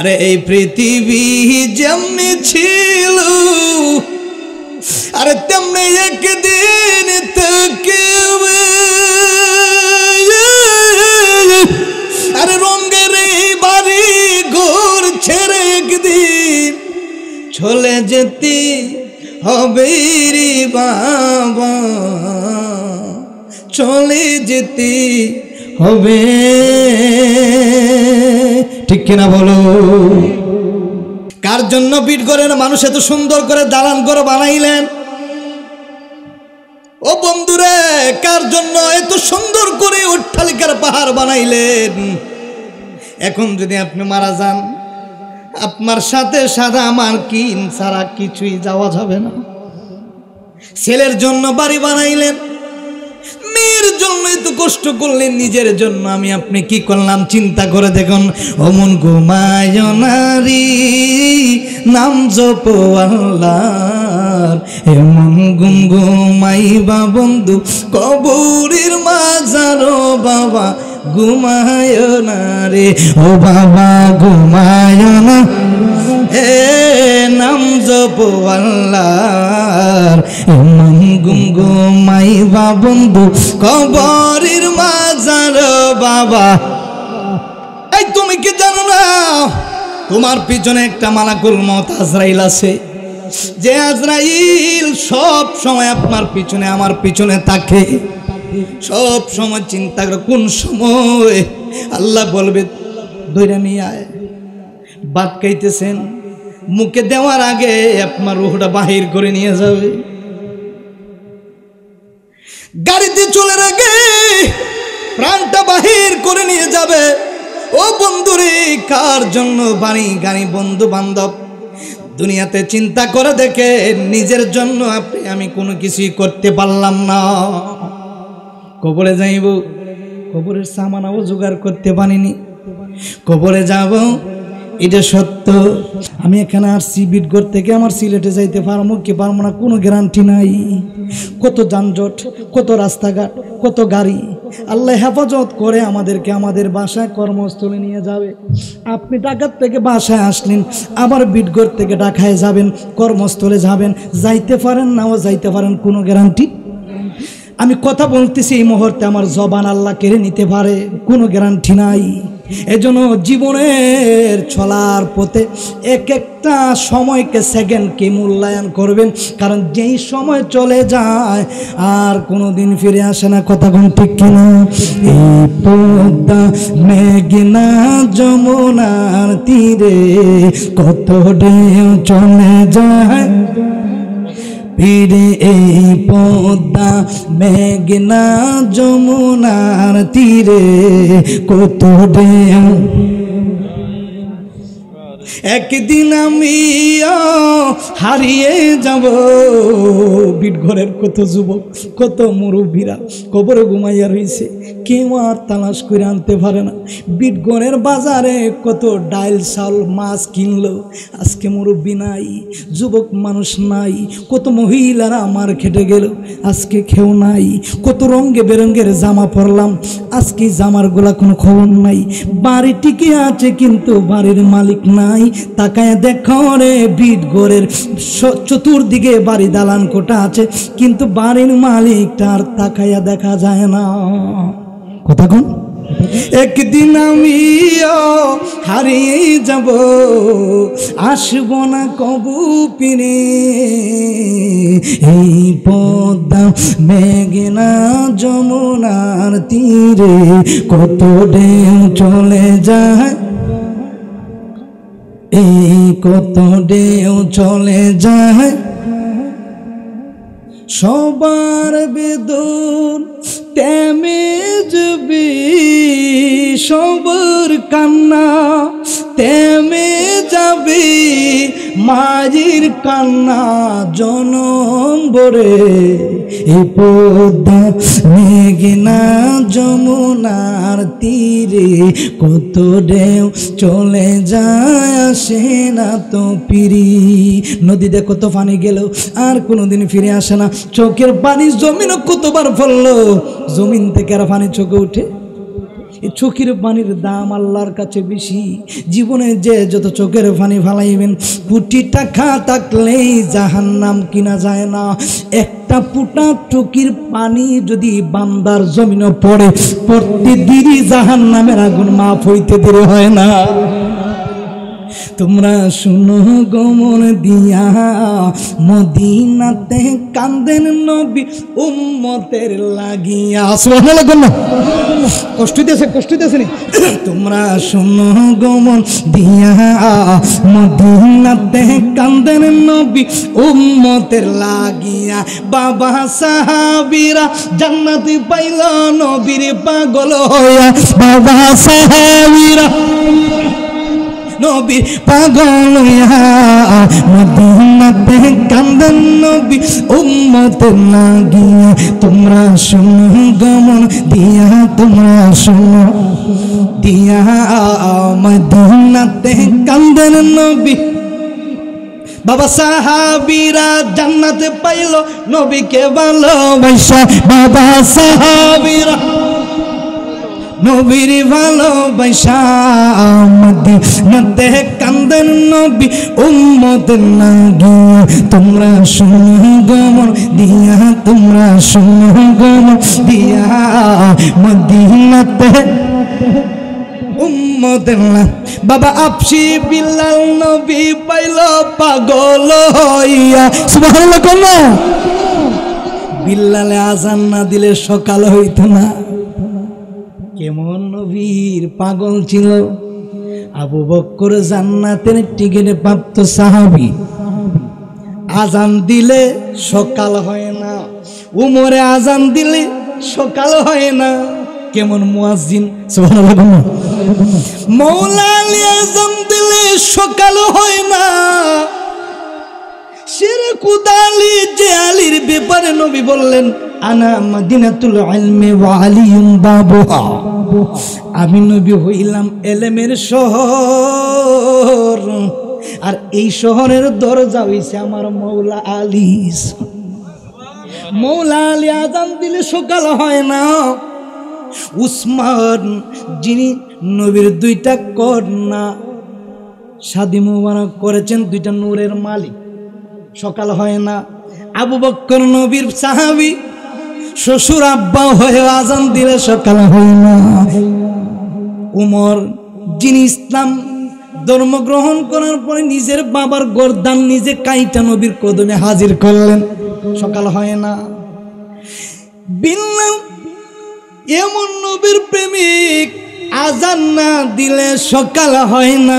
আরে এই পৃথিবী যেমনি ছিল আরে তেমনি একদিন থাকবে। আরে রঙের এই বাড়ি ঘর ছেড়ে একদিন চলে যেতে হবে রে বাবা, চলে যেতে হবে। ঠিক কিনা বলো? কার জন্য বিটগড়ের মানুষ এত সুন্দর করে দালান ঘর বানাইলেন? ও বন্ধুরে, কার জন্য এত সুন্দর করে অট্টালিকার পাহাড় বানাইলেন? এখন যদি আপনি মারা যান, আপনার সাথে সাদা আমার কি ছাড়া কিছুই যাওয়া যাবে না। ছেলের জন্য বাড়ি বানাইলেন, মেয়ের জন্য এত কষ্ট করলেন, নিজের জন্য আমি আপনি কি করলাম চিন্তা করে দেখুন। অমন ঘুমায় নারী নাম জপ আল্লাহর, এমন ঘুমাইবা বন্ধু কবরের মাজারো বাবা ঘুমায় না রে, ও বাবা ঘুমায় না, এ নাম জপ আল্লাহর, এমন ঘুমাইবা বন্ধু কবরের মাজার বাবা। এই তুমি কি জানো না তোমার পিছনে একটা মালাকুল মউত আজরাইল আছে, যে আজরাইল সব সময় আপনার পিছনে আমার পিছনে থাকে। সব সময় চিন্তা করে কোন সময় আল্লাহ বলবে ধইরা নিয়ে আয়। ভাত খাইতেছেন, মুখে দেওয়ার আগে আপনার রূহটা বাহির করে নিয়ে যাবে। গাড়িতে চলার আগে প্রাণটা বাহির করে নিয়ে যাবে। ও বন্ধুরে, কার জন্য বাড়ি গাড়ি বন্ধু বান্ধব দুনিয়াতে চিন্তা করে দেখে নিজের জন্য আপনি আমি কোনো কিছুই করতে পারলাম না। কবরে যাইব, কবরের সামানাও জোগাড় করতে পারিনি। কবরে যাব এটা সত্য। আমি এখানে আসছি বিটগড় থেকে, আমার সিলেটে যাইতে পারবো কি পারবো না কোনো গ্যারান্টি নাই। কত যানজট, কত রাস্তাঘাট, কত গাড়ি। আল্লাহ হেফাজত করে আমাদেরকে আমাদের বাসায় কর্মস্থলে নিয়ে যাবে। আপনি ঢাকার থেকে বাসায় আসলেন, আবার বিটগড় থেকে ঢাকায় যাবেন, কর্মস্থলে যাবেন, যাইতে পারেন নাও যাইতে পারেন, কোনো গ্যারান্টি। আমি কথা বলতেছি এই মুহূর্তে আমার জবান আল্লাহ কেড়ে নিতে পারে, কোনো গ্যারান্টি নাই। এজন্য জীবনের চলার পথে এক একটা সময়কে সেকেন্ডকে মূল্যায়ন করবেন, কারণ যেই সময় চলে যায় আর কোনো দিন ফিরে আসে না। কথা কোন ঠিক কিনা? এই পদ্মা মেঘনা যমুনার তীরে কত ঢেউ চলে যায় ফিরে, এই পদ্মা মেঘনা যমুনার তীরে কত ঢেউ। একদিন আমি হারিয়ে যাব। বিটগড়ের কত যুবক, কত মুরব্বীরা কবরে ঘুমাইয়া রয়েছে, কেউ আর তালাশ করে আনতে পারে না। বিটগড়ের বাজারে কত ডাইল চাল মাছ কিনলো, আজকে মুরব্বী নাই, যুবক মানুষ নাই। কত মহিলারা আমার খেটে গেল, আজকে কেউ নাই। কত রঙে বেরঙের জামা পরলাম, আজকে জামার গোলা কোনো খবর নাই। বাড়ি টিকে আছে কিন্তু বাড়ির মালিক নাই। তাকায় দেখো রে বিটগড়ের চতুর্দিকে বাড়ি দালান কোটা আছে, কিন্তু বাড়ির মালিকটা আর তাকায়া দেখা যায় না। কথা কোন? একদিন আমি হারিয়ে যাব, আসব না কবু ফিরে। এই পদ্মা মেঘনা যমুনার তীরে কত ঢেউ চলে যায়, এই কত ঢেউ চলে যায়। সবার বেদন তেমে যাবে, সবার কান্না তেমে যাবে, মায়ের কান্না জনম ভরে। এই পদ্মা মেঘনা যমুনার তীরে কত ঢেউ চলে যায়, আসে না তো ফিরি। নদীতে কত পানি গেল আর কোনোদিন ফিরে আসে না। চোখের পানি জমিনও কতবার পড়লো, জমিন থেকে আর পানি চোখে উঠে? এই চোখের পানির দাম আল্লাহর কাছে বেশি। জীবনে যে যত চোখের পানি ফালাইবেন, কোটি টাকা থাকলেই জাহান্নাম কিনা যায় না। একটা ফুটা চোখের পানি যদি বান্দার জমিনে পড়ে, প্রতিদিনই জাহান্নামের আগুন মাফ হইতে দেরি হয় না। তোমরা শুনো গমন দিয়া মদিনাতে কান্দেন নবী উম্মতের লাগিয়া। সুবহানাল্লাহ বলুন না, কষ্ট দিতেছে নি। তোমরা শুনো গমন দিয়া মদিনাতে কান্দেন নবী উম্মতের লাগিয়া। বাবা সাহাবীরা জান্নাতি পাইল নবীর পাগল হইয়া। বাবা সাহাবীরা নবী পাগল মদিনাতে কান্দেন নবী উম্মতের লাগিয়া। তোমরা শুনো গমন দিয়া, তোমরা শুনো দিয়া মদিনাতে কান্দেন নবী। বাবা সাহাবীরা জান্নাতে পাইল নবীকে ভালোবাসা। বাবা সাহাবীরা নবীর ভালোবাসা মদিনাতে কান্দেন নবী উম্মতের লাগিয়া। তোমরা শুনো গমন দিয়া, তোমরা শুনো গমন দিয়া মদিনাতে উম্মতের। বাবা আফসি বিল্লাল নবী পাইল পাগল হইয়া। সুবহানাল্লাহ কন্যা। বিল্লালে আজান না দিলে সকাল হইত না। কেমন নবীর পাগল ছিল। আবু বকর জান্নাতের টিকিটে প্রাপ্ত সাহাবী, আজান দিলে সকাল হয় না। উমরে আজান দিলে সকাল হয় না। কেমন মুয়াজ্জিন। সুবহানাল্লাহ। মওলা আলী আজান দিলে সকাল হয় না। শিরক কুদালি যে আলীর ব্যাপারে নবী বললেন আনা মদিনাতুল ইলমি ওয়া আলিয়ুম বাবুহা। আমি নবী হইলাম এলেমের শহর, আর এই শহরের দরজা হইছে আমার মওলা আলী। মওলা আলী আজান দিলে সকাল হয় না। উসমান যিনি নবীর দুইটা কন্যা শাদী মুবারক করেছেন, দুইটা নূরের মালিক, সকাল হয় না। আবু বকর নবীর সাহাবী, শ্বশুর আব্বা হয়ে আজান দিলে সকাল হয় না। উমর যিনি ইসলাম ধর্ম গ্রহণ করার পরে নিজের বাবার গর্দান নিজে কাইটা নবীর কদমে হাজির করলেন, সকাল হয় না। বিল্লাল এমন নবীর প্রেমিক, আজান না দিলে সকাল হয় না।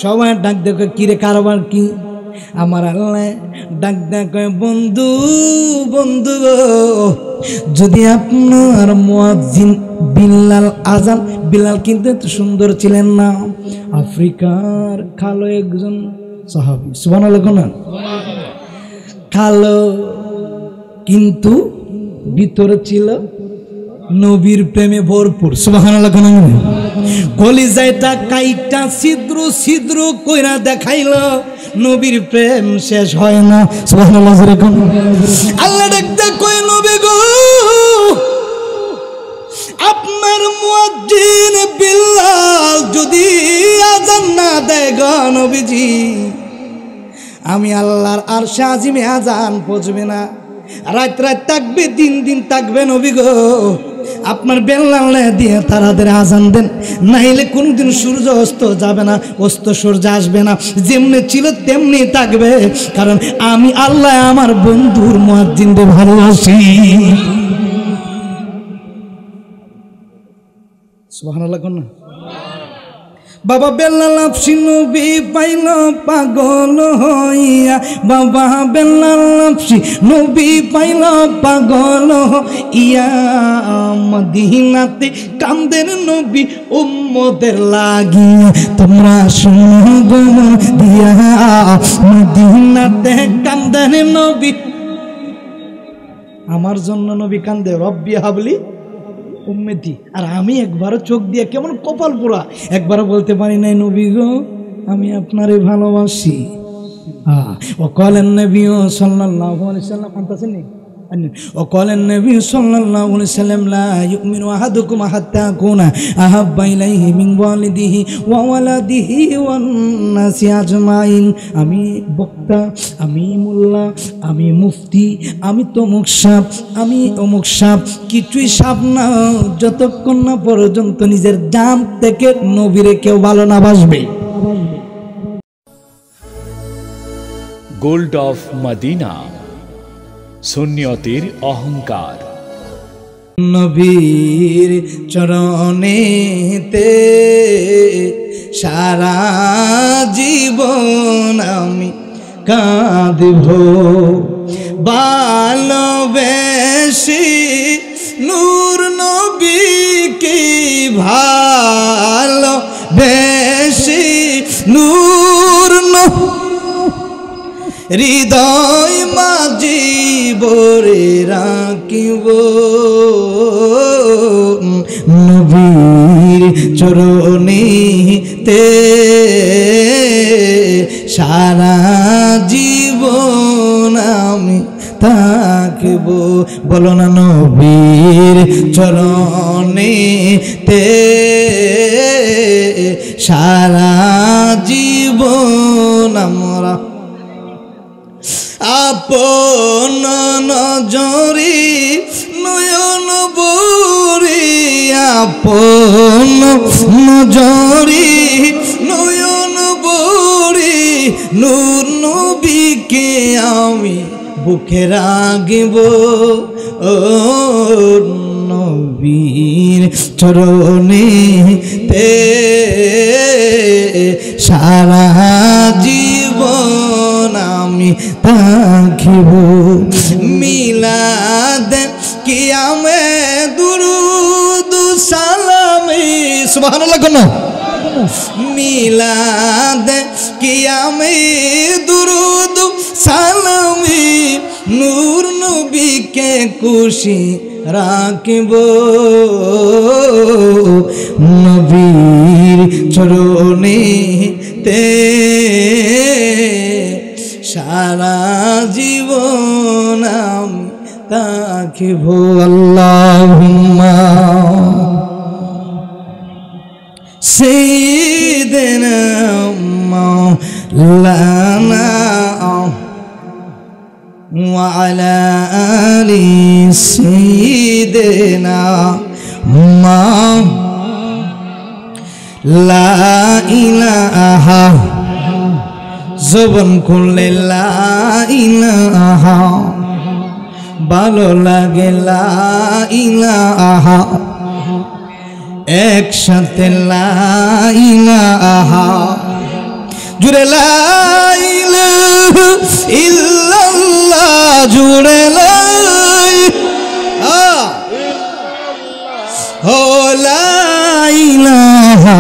সবাই ডাক দেখো কিরে কারবার কি? আমার আল্লাহ ডাক দেখো বন্ধু বন্ধু, যদি আপনার মুয়াজ্জিন বিল্লাল আজান, বিল্লাল কিন্তু এত সুন্দর ছিলেন না, আফ্রিকার কালো একজন সাহাবী। সুবহানাল্লাহ না, কালো কিন্তু ভিতরে ছিল নবীর প্রেমে ভরপুর। সুবহানাল্লাহ। কলিজাটা কাইটা ছিদ্র ছিদ্র কইরা দেখাইল, নবীর প্রেম শেষ হয় না। সুবহানাল্লাহ। আল্লাহ ডাকতে কই নবী গো, আপনার মুয়াজ্জিন বিল্লাল যদি আজান না দেয় গো নবীজি, আমি আল্লাহর আরশে আজিমে আজান পৌঁছবে না। রাত রাত থাকবে, দিন দিন থাকবে নবী গো। আপনার বেল্লাল দিয়ে তারাদের আজান দেন, নাইলে কোনদিন সূর্য অস্ত যাবে না, অস্ত সূর্য আসবে না, যেমনি ছিল তেমনি থাকবে। কারণ আমি আল্লাহ আমার বন্ধুর মুয়াজ্জিনদের ভালোবাসি। সুবহানাল্লাহ। বাবা বেল্লাল আফসি নবী পাইল পাগল হইয়া। বাবা বেল্লাল আফসি নবী পাইল পাগল হইয়া। মদিনাতে কান্দেন নবী উম্মতের লাগিয়া। তোমরা শুনো গমন দিয়া মদিনাতে কান্দেন নবী। আমার জন্য নবী কান্দে, রব্বি হাবলি উম্মতি। আর আমি একবারও চোখ দিয়ে কেমন কপাল পোড়া, একবারও বলতে পারি নাই নবী গো আমি আপনারে ভালোবাসি। ও কলেন নবী সাল্লাল্লাহু আলাইহি সাল্লাম, আনতাছেন নি وقال النبي صلى الله عليه وسلم لا يؤمن أحدكم حتى أكون أحب إليه من والده وولده والناس أجمعين আমি বক্তা আমি মোল্লা আমি মুফতি আমি তমুক সাপ আমি অমুক সাপ কিছুই সাপ না যতক্ষণ না পর্যন্ত নিজের জান থেকে নবীরে কেউ ভালো না বাসবে গোল্ড অফ মদিনা সুন্নিয়তের অহংকার নবীর চরণেতে সারা জীবন আমি কাঁদব ভালোবেসে নূর নবীকে ভালোবেসে নূর হৃদয় মাঝে ভরে রাখিব নবীর চরণেতে সারা জীবন আমি থাকিব বলো না নবীর চরণেতে সারা জীবন আমরা আপন নজরে নয়ন বরে আপন নজরে নয়ন বরে নূর নবীকে আমি বুকে রাখিব ও নবীর চরণেতে সারা জীবন আমি থাকিব মিলাদ কিয়ামে দুরুদ সালামে সুবহানাল্লাহ কোন মিলাদ কিয়ামে দুরুদ সালামে নূর নবীকে খুশি রাখিব নবীর চরণেতে সারা জীবন আমি থাকিব আল্লাহুম্মা সাইয়্যিদিনা মাওলানা ওয়া আলা আলি সাইয়্যিদিনা লা ইলাহা জবান খুললে লা ইলাহা ভালো লাগে লা ইলাহা একসাথে লা ইলাহা জুড়ে লা ইলাহা ইল্লাল্লাহ জুড়ে লা ইলাহা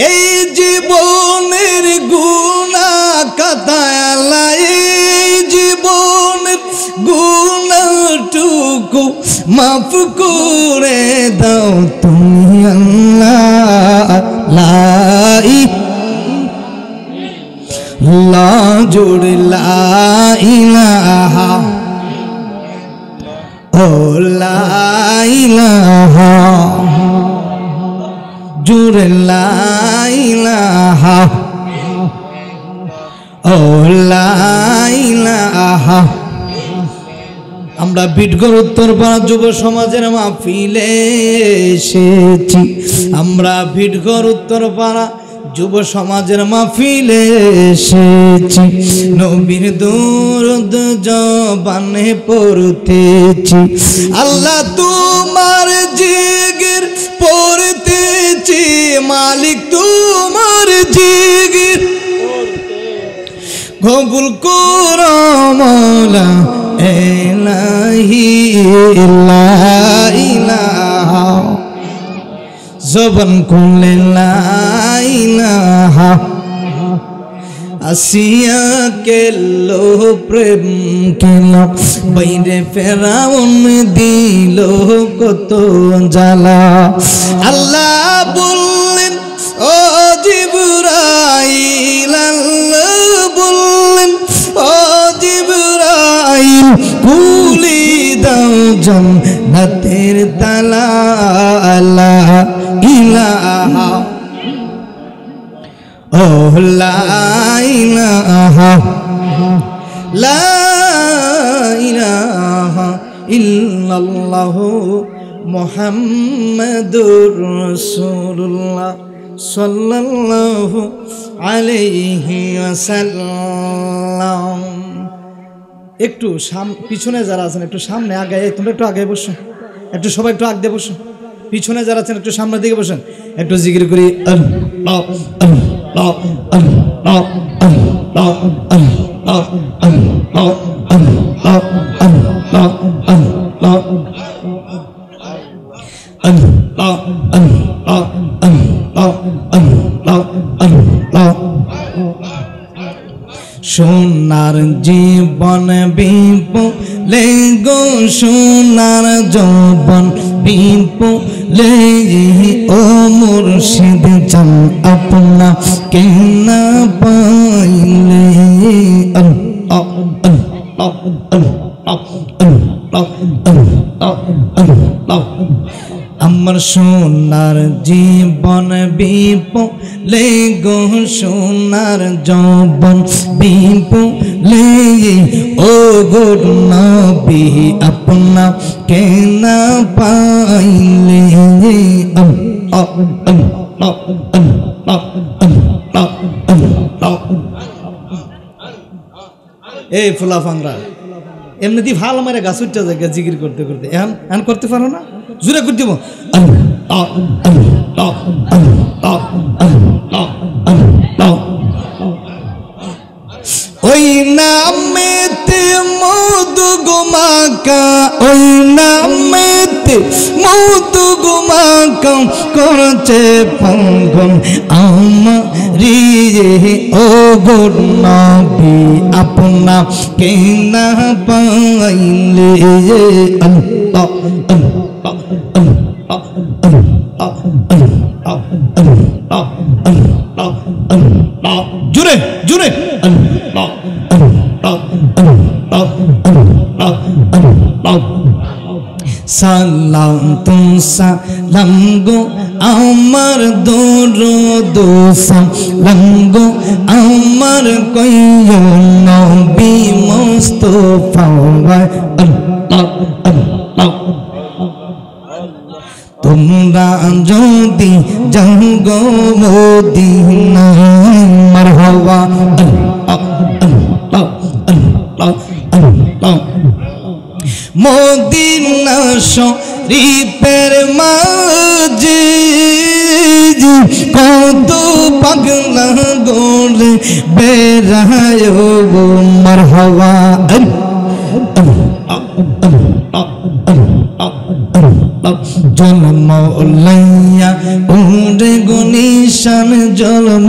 এই জীবনের গুনাহ কাটালা এই জীবনের গুনাহটুকু মাফ করে দাও তুমি আল্লাহ লা ইলাহা জোড়ে লা ইলাহা ও লা ইলাহা জোড়ে লা ইলাহা ও লা ইলাহা আমরা বিটগড় উত্তরপাড়া যুব সমাজের মাহফিলে এসেছি আমরা বিটগড় উত্তরপাড়া যুব সমাজের মাহফিলে এসেছি নবীর দুরূদ জবানে পড়তেছি আল্লাহ তোমার জিকির পড়তেছি মালিক তোমার জিকির কবুল করো মওলা ইলাহি লা ইলাহা জবান খুলে লা ইলাহা আসিয়া কেলো প্রেম কেলো বাইরে ফেরাউন দিল কত জ্বালা আল্লাহ বললেন ও জিবরাইল খুলি দাও জান্নাতের তালা লা ইলাহা ও লা ইলাহা লা ইলাহা ইল্লাল্লাহু মুহাম্মাদুর রাসূলুল্লাহ সাল্লাল্লাহু আলাইহি ওয়াসাল্লাম। একটু পিছনে যারা আছেন একটু সামনে আগে, তোমরা একটু আগে বসো, একটু সবাই একটু আগে বসো। পিছনে যারা আছেন একটু সামনের দিকে বসেন, একটু জিকির করি আল্লাহ আল্লাহ আল্লাহ আল্লাহ আল্লাহ আল্লাহ আল্লাহ আল্লাহ আল্লাহ আল্লাহ আল্লাহ আল্লাহ আল্লাহ আল্লাহ। সোনার জীবন বিপুলে গো সোনার যৌবন বিপুলে ও মুর্শিদ চান আপনা কেনা পাইলে আল্লাহ আল্লাহ আল্লাহ আল্লাহ আল্লাহ। আমার সোনার জীবন বিপুলে গো সোনার যৌবন বিপুলে ও গো নবী আপনা কেনা পাইলে আল্লাহ আল্লাহ আল্লাহ আল্লাহ আল্লাহ। এই ফুলা ফাংরা এমনিতে ভালো মারে গাছ উঠতে যায় জিকির করতে করতে, এখন করতে পারো না? জোরে করে দিব ওই নামেতে মধু গুমাকা, ওই নামেতে মধু গুমাকা করছে পঙ্গন আমারি ও গো নবী আপনা কেনা পাইলে আল্লাহ জুড়ে জুড়ে সালাম তুম সালাম গো আমার দরুদ সালাম গো আমার কইও নবী মুস্তাফা আল্লাহ আল্লাহ। তোমরা যদি যাও গো মদিনায় মারহাবা আল্লাহ আল্লাহ আল্লাহ। মদিনা শরীফের মাঝে কত পাগলা গোলে বেড়ায় গো মারহাবা জন্ম লাইয়া ওরে গো নিশান জন্ম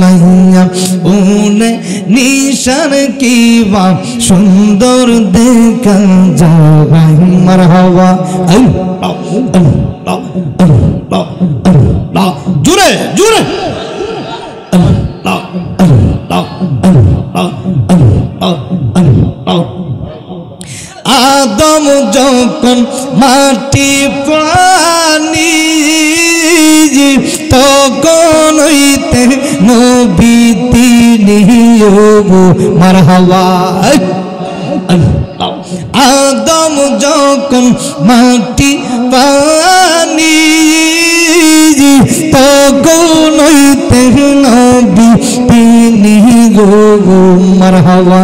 লাইয়া ওরে নিশান কিবা সুন্দর দেখা যায় মারহাবা জুড়ে জুড়ে আদম যখন মাটি প্রাণী তখন হইতে নবী তিনি মারহাবা। আদম যখন মাটি প্রাণী তখন হইতে নবী তিনি মারহাবা।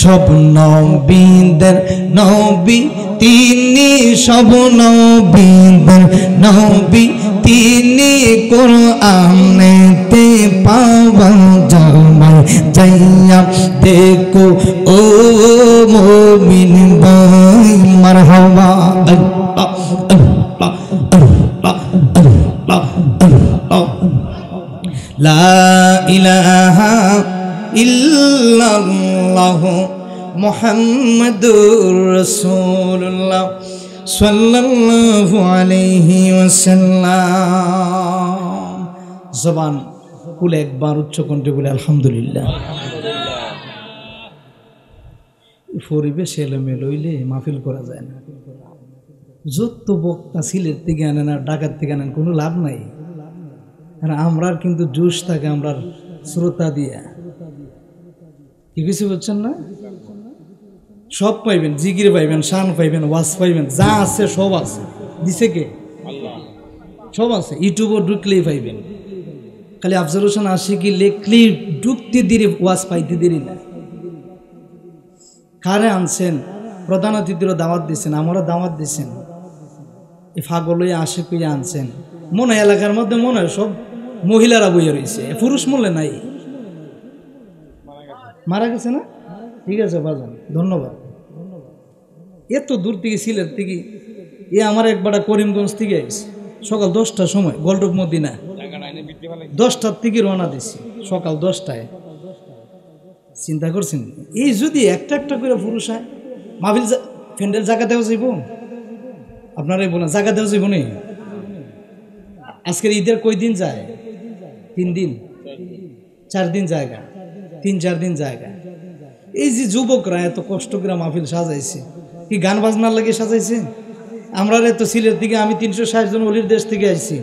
সব নবীদের নবী তিনি, সব নবীদের নবী তিনি, কোরআনেতে পাওয়া যায় যাইয়া দেখো ও মুমিন ভাই মারহাবা লা ইলাহা ইল্লাল্লাহ মুহাম্মাদুর রাসূলুল্লাহ সাল্লাল্লাহু আলাইহি ওয়াসাল্লাম। জবান খুলে একবার উচ্চ কণ্ঠে বলে আলহামদুলিল্লাহ। পরিবেশ এলোমেলো হইলে মাহফিল করা যায় না। যত বক্তা সিলেট থেকে আনেন আর ঢাকার থেকে আনেন কোনো লাভ নাই। আর আমরার কিন্তু জোশ থাকে আমরার শ্রোতা দিয়া, কি কিছু বুঝছেন না? সব পাইবেন, জিগির পাইবেন, শান পাইবেন, ওয়াজ পাইবেন, যা আছে সব আছে। দিছে কে? সব আছে, ইউটিউবে ঢুকলেই পাইবেন। খালি আফজাল হোসেন আশিকি লেখলেই ঢুকতে দেরি, ওয়াজ পাইতে দেরি না। কারে আনছেন? প্রধান অতিথিরও দাওয়াত দিচ্ছেন, আমারও দাওয়াত দিচ্ছেন। এই ফাগলই আশিকি আনছেন। মনে হয় এলাকার মধ্যে মনে হয় সব মহিলারা বইয়ে রয়েছে, পুরুষ মূল্যে নাই। মারা গেছে না? ঠিক আছে বাজান, ধন্যবাদ। এত দূর থেকে সিলেট থেকে আমার একবার করিমগঞ্জ থেকে আসছে সকাল 10টার সময়, গোল্ডপ মদিনা 10টার থেকে রওনা দিছি, সকাল 10টায়। চিন্তা করছেন এই যদি একটা একটা করে পুরুষ হয় মাহফিল ফ্যান্ডেল জায়গা দেওয়া যাইব? আপনারাই বলেন জায়গা দেওয়া যাইব নি? আজকের ঈদের কই দিন যায়? 3 দিন 4 দিন জায়গা, 3-4 দিন জায়গা। এই যে যুবকরা এত কষ্ট করে মাহফিল সাজাইছে, কি গান বাজনার লাগে সাজাইছে? আমরা এত সিলেট থেকে, আমি 360 জন অলির দেশ থেকে আসছি,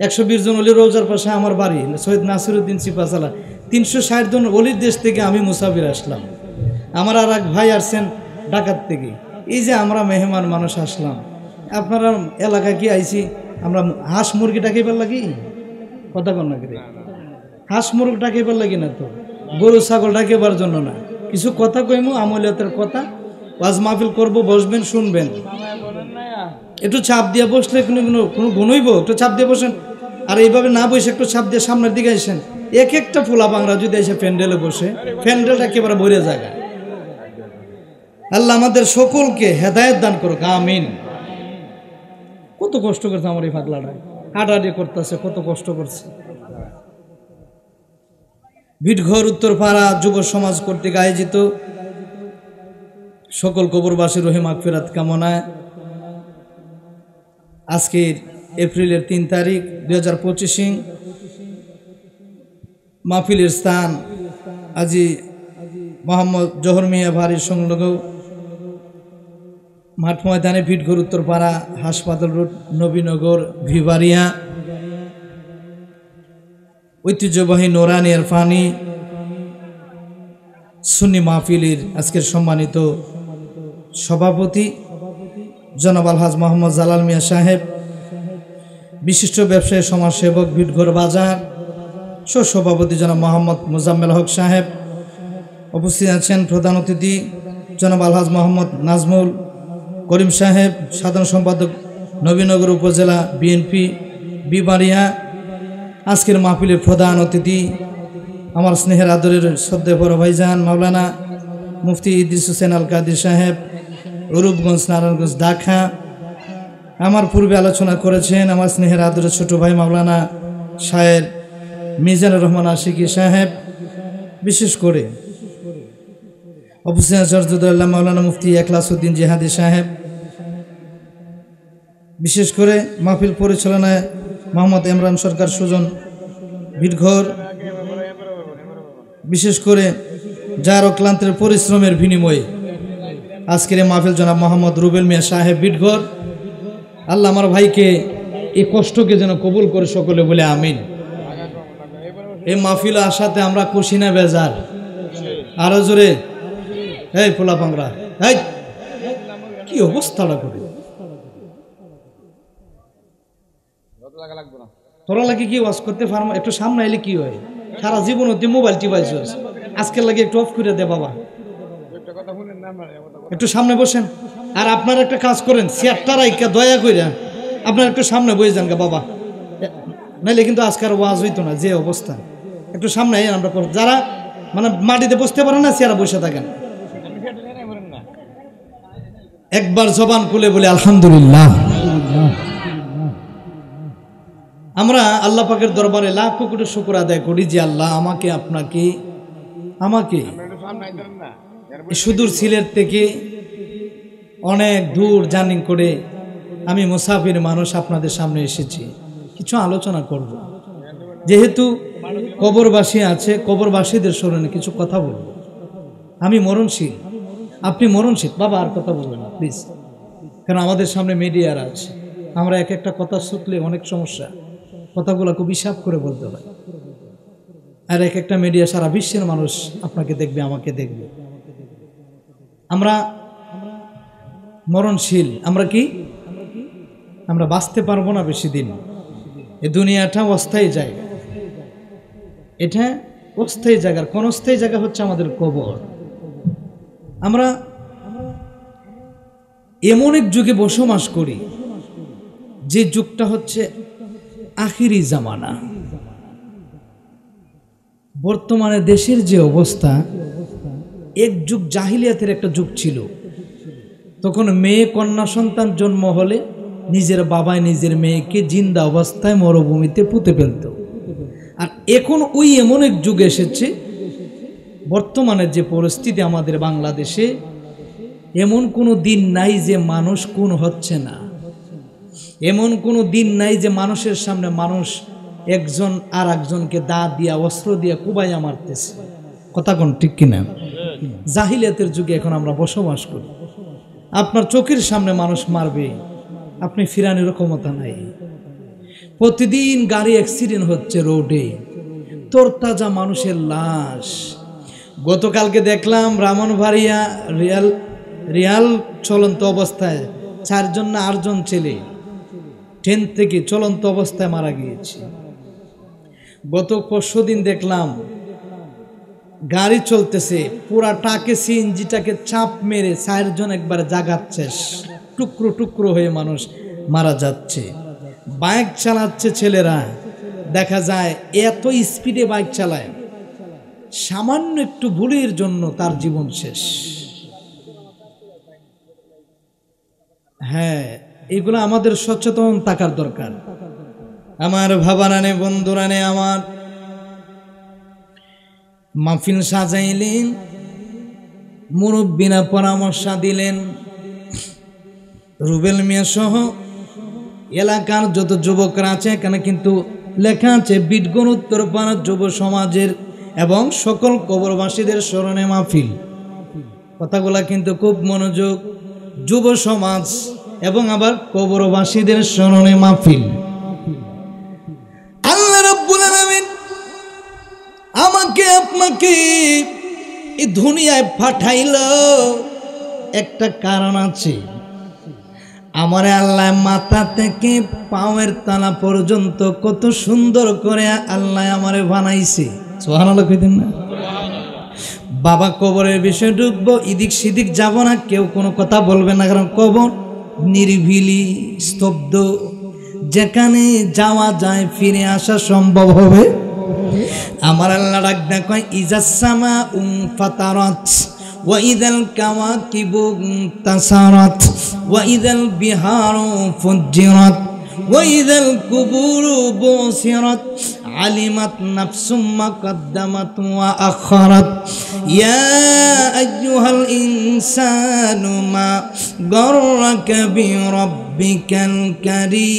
120 জন অলির রোজার পাশে আমার বাড়ি, সৈয়দ নাসিরউদ্দিন সিপাশালা। 360 জন অলির দেশ থেকে আমি মুসাফির আসলাম। আমার আর এক ভাই আসছেন ঢাকার থেকে। এই যে আমরা মেহমান মানুষ আসলাম, আপনারা এলাকা কি আইছি আমরা হাঁস মুরগি ডাকিবার লাগি? কথা কন না করে, হাঁস মুরগ ডাকিবার লাগি না তো, গরু ছাগল ডাকিবার জন্য না। কিছু কথা কইমু, আমলিয়াতের কথা, ওয়াজ মাহফিল করবো, বসবেন শুনবেন। একটু চাপ দিয়ে বসলে কোনো গুণইব? একটু চাপ দিয়ে বসেন। আর এইভাবে না বসে একটু চাপ দিয়ে সামনের দিকে আসেন। এক একটা ফুলা বাংলা যদি এসে প্যান্ডেলে বসে, প্যান্ডেলটা একেবারে ভরে জায়গা। আল্লাহ আমাদের সকলকে হেদায়েত দান করুক, আমিন। কত কষ্ট করছে আমার এই পাগলাটা, হাঁটাহাঁটি করতেছে, কত কষ্ট করছে। ভিটঘর উত্তরপাড়া যুব সমাজ কর্তৃক আয়োজিত সকল কবরবাসীর রহিম মাগফিরাত কামনায় আজকের এপ্রিলের 3 তারিখ 2025 মাহফিলের স্থান আজি মোহাম্মদ জহর মিয়া ভারীর সংলগ্ন মাঠ ময়দানে, ভিটঘর উত্তরপাড়া, হাসপাতাল রোড, নবীনগর, ভিবারিয়া। ঐতিহ্যবাহী নোরানি ইরফানি সুন্নি মাহফিলের আজকের সম্মানিত সভাপতি জনাব আলহাজ মোহাম্মদ জালাল মিয়া সাহেব, বিশিষ্ট ব্যবসায়ী সমাজসেবক ভিটঘর বাজার, সভাপতি জনাব মোহাম্মদ মুজাম্মেল হক সাহেব, উপস্থিত আছেন প্রধান অতিথি জনাব আলহাজ মোহাম্মদ নাজমুল করিম সাহেব, সাধারণ সম্পাদক নবীনগর উপজেলা বিএনপি বিবাড়িয়া। আজকের মাহফিলের প্রধান অতিথি আমার স্নেহের আদরের শ্রদ্ধেয় বড় ভাইজান মাওলানা মুফতি ইদ্রিস হোসেন আল কাদির সাহেব, রূপগঞ্জ, নারায়ণগঞ্জ, ঢাকা। আমার পূর্বে আলোচনা করেছেন আমার স্নেহের আদরের ছোট ভাই মাওলানা শায়ের মিজানুর রহমান আশিকি সাহেব। বিশেষ করে উপস্থিত আছেন মাওলানা মুফতি ইখলাসউদ্দিন জিহাদি সাহেব। বিশেষ করে মাহফিল পরিচালনায় মোহাম্মদ ইমরান সরকার সুজন ভিটঘর। বিশেষ করে যার অক্লান্তের পরিশ্রমের বিনিময়ে আজকের এই মাহফিল জনাব মোহাম্মদ রুবেল মিয়া সাহেব ভিটঘর। আল্লাহ আমার ভাইকে এই কষ্টকে যেন কবুল করে সকলে বলে আমিন। এই মাহফিল আসাতে আমরা খুশি না বেজার? আরো জোরে এই পোলা পাংরা, এই কি অবস্থাটা করে তোরা লাগে কি ওয়াজ করতে পারবো? একটু সামনে এলে কি হয়? সারা জীবন তুই মোবাইল টিপাইছিস, আজকের লাগে একটু অফ করে দে বাবা, একটু সামনে বসেন। আর আপনারা একটা কাজ করেন, চেয়ারটা রাইখা দয়া কইরা আপনারা একটু সামনে বসে যান গা বাবা, নাইলে কিন্তু আজকে আর ওয়াজ হইতো না যে অবস্থা। একটু সামনে আমরা যারা মানে মাটিতে বসতে পারে না চেয়ারা বসে থাকেন, একবার জবান খুলে বলে আলহামদুলিল্লাহ। আমরা আল্লাহ পাকের দরবারে লাখো কোটি শুকর আদায় করি যে আল্লাহ আমাকে আপনাকে আমাকে সুদূর সিলেট থেকে অনেক দূর জার্নি করে আমি মুসাফির মানুষ আপনাদের সামনে এসেছি, কিছু আলোচনা করব। যেহেতু কবরবাসী আছে, কবরবাসীদের স্মরণে কিছু কথা বলব। আমি মরণশীল, আপনি মরণশীল। বাবা আর কথা বলবেন না প্লিজ, কারণ আমাদের সামনে মিডিয়ারা আছে, আমরা এক একটা কথা শুকলে অনেক সমস্যা, কথাগুলো খুব হিসাব করে বলতে হয়। আর এক একটা মিডিয়া সারা বিশ্বের মানুষ আপনাকে দেখবে, আমাকে দেখবে। আমরা মরণশীল, আমরা কি, আমরা বাঁচতে পারবো না বেশি দিন। এই দুনিয়াটা অস্থায়ী জায়গা, এটা অস্থায়ী জায়গার কোন অস্থায়ী জায়গা হচ্ছে আমাদের কবর। আমরা এমন এক যুগে বসবাস করি যে যুগটা হচ্ছে আখিরি জামানা। বর্তমানে দেশের যে অবস্থা, এক যুগ জাহিলিয়াতের একটা যুগ ছিল। তখন মেয়ে কন্যা সন্তান জন্ম হলে নিজের বাবায় নিজের মেয়েকে জিন্দা অবস্থায় মরুভূমিতে পুঁতে ফেলত। আর এখন ওই এমন এক যুগ এসেছে, বর্তমানে যে পরিস্থিতি আমাদের বাংলাদেশে, এমন কোনো দিন নাই যে মানুষ খুন হচ্ছে না, এমন কোনো দিন নাই যে মানুষের সামনে মানুষ একজন আর একজনকে দা দিয়া অস্ত্র দিয়া কুবাইয়া মারতেছে। কথা কোন ঠিক কিনা? জাহিলিয়াতের যুগে এখন আমরা বসবাস করি। আপনার চোখের সামনে মানুষ মারবে, আপনি ফিরানোর ক্ষমতা নাই। প্রতিদিন গাড়ি অ্যাক্সিডেন্ট হচ্ছে রোডে, তরতাজা মানুষের লাশ। গতকালকে দেখলাম ব্রাহ্মণবাড়িয়া রিয়াল চলন্ত অবস্থায় 4 জন না 8 জন ছেলে ট্রেন থেকে চলন্ত অবস্থায় মারা গিয়েছে। গত পরশুদিন দেখলাম গাড়ি চলতেছে, পুরা টাকে সিএনজিটাকে চাপ মেরে 4 জন একবারে জাগাচ্ছে, টুকরো টুকরো হয়ে মানুষ মারা যাচ্ছে। বাইক চালাচ্ছে ছেলেরা, দেখা যায় এত স্পিডে বাইক চালায়, সামান্য একটু ভুলের জন্য তার জীবন শেষ। হ্যাঁ, এগুলো আমাদের সচেতন থাকার দরকার। আমার ভাবারানে, বন্ধুরানে, আমার মাহফিল সাজাইলেন, মুরব্বিনা পরামর্শ দিলেন। রুবেল মিয়া সহ এলাকার যত যুবকরা আছে, এখানে কিন্তু লেখা আছে বিটগণ উত্তরপাড়া যুব সমাজের এবং সকল কবরবাসীদের স্মরণে মাহফিল। কথাগুলা কিন্তু খুব মনোযোগ, যুব সমাজ এবং আবার কবরবাসীদের স্মরণে মাহফিল। আল্লাহ রাব্বুল আলামিন আমাকে আপনাকে এই দুনিয়ায় পাঠাইলো, একটা কারণ আছে। আমারে আল্লাহ মাথা থেকে পায়ের তলা পর্যন্ত কত সুন্দর করে আল্লাহ আমারে বানাইছে। সুবহানাল্লাহ কইতেন না? বাবা কবরের বিষয়ে ঢুকবো, এদিক সেদিক যাব না, কেউ কোনো কথা বলবে না, কারণ কবর নিরিবিলি, স্তব্ধ, যেখানে যাওয়া যায় ফিরে আসা সম্ভব হবে। আমার আল্লাহ ডাক দেয় কয় ইজাস সামা ফাতারাত ওয়া ইদাল কাওয়াকিবু তাসারাত ওয়া ইদাল বিহারু ফুজ্জিরাত ওয়া ইদাল কুবুরু বুসিরাত আলিমাত নাফসুম মা কদ্দামাত ওয়া আখারাত ইয়া আইয়ুহাল ইনসানু মা গাররাকা বিরাব্বিকাল কারীম।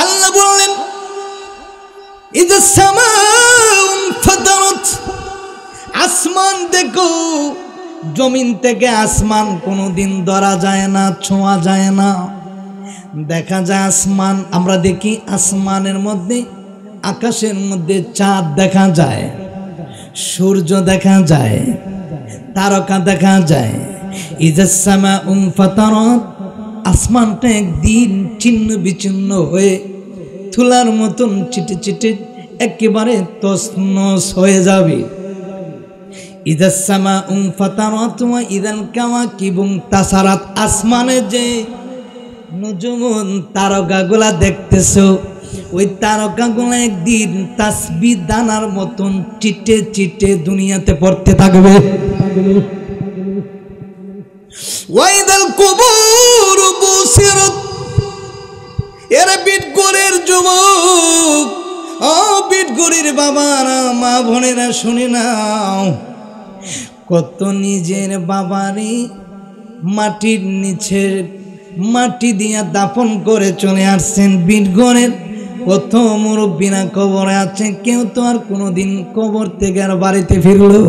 আল্লাহ বললেন ইযাস সামাউ ফাতারাত, আসমান দেখো, জমিন থেকে আসমান কোনোদিন ধরা যায় না, ছোঁয়া যায় না। দেখা যায় আসমান, আমরা দেখি আসমানের মধ্যে, আকাশের মধ্যে চাঁদ দেখা যায়, সূর্য দেখা যায়, তারকা দেখা যায়। ইযাস সামাউ ফাতারাত, আসমানটা একদিন ছিন্ন বিচ্ছিন্ন হয়ে তুলার মতন চিটে চিটে একেবারে তছনছ হয়ে যাবে। ইযাস সামাউ ফাতারাত ওয়া ইযাল কাওয়াকিবু তাসারাত, আসমানে যে নজুমুন তারকাগুলা দেখতেছো, ওই তারকাগুলা একদিন তাসবিহ দানার মতন চিটে চিটে দুনিয়াতে পড়তে থাকবে। ওয়াইদাল কুবুর বুসিরাত, এরা বিটগড়ের যুবক, ও বিটগড়ির বাবারা, মা বোনেরা শুনে নাও, কত নিজের বাবারই মাটির নিচে মাটি দিয়া দাফন করে চলে আসছেন। বিটগড়ের কত মুরব্বিনা কবরে আছে, কেউ তো আর কোনোদিন কবর থেকে আর বাড়িতে ফিরলো।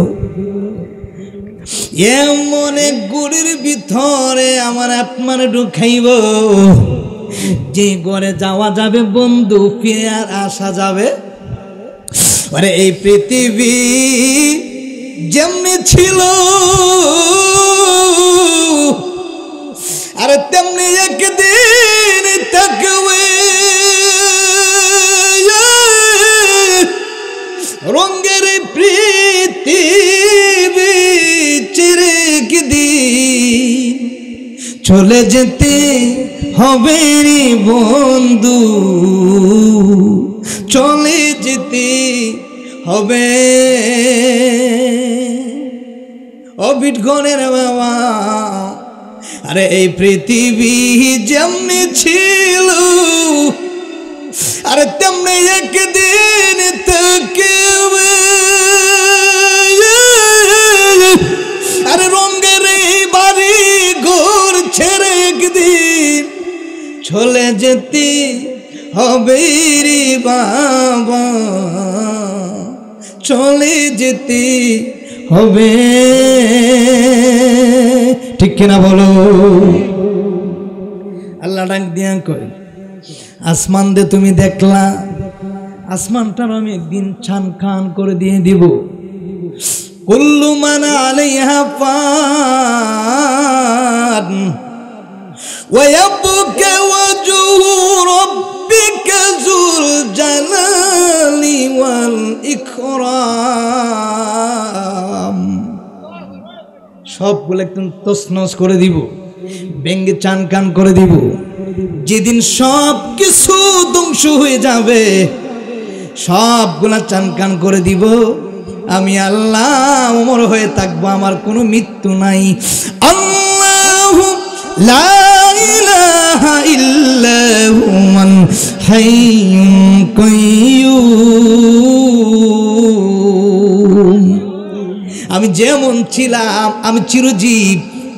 এমন এক গুড়ির ভিতরে আমার আপনার ঢুকাইব, যে ঘরে যাওয়া যাবে বন্ধু ফিরে আর আসা যাবে। আরে এই পৃথিবী যেমনি ছিল আরে তেমনি একদিন থাকবে। রঙের পৃথিবী চিরে একদিন চলে যেতে হবে রে বন্ধু, চলে যেতে হবে। অবিট গণের বাবা, আরে এই পৃথিবী যেমনি ছিল আরে তেমনি একদিন থাকবে। আরে রঙের বাড়ি ঘর ছেড়ে একদিন চলে যেতে হবে রে বাবা, চলে যেতে হবে। ঠিক কিনা বলো? আল্লাহ ডাক দিয়া কই, আসমান দে তুমি দেখলা, আসমানটার আমি একদিন ছান খান করে দিয়ে দিব। কুল্লু মান আলাইহা ফান ওয়া ইয়াবকা ওয়াজহু রাব্বিকা যুল জালালি ওয়াল ইকরাম। সবগুলো একদম তছনছ করে দিব, ভেঙ্গে চান কান করে দিব। যেদিন সব কিছু ধ্বংস হয়ে যাবে, সবগুলা চান কান করে দিব, আমি আল্লাহ অমর হয়ে থাকবো, আমার কোনো মৃত্যু নাই। আল্লাহু লা ইলাহা ইল্লাহুল হাইয়ুল কাইয়্যুম। আমি যেমন ছিলাম, আমি চিরজীব,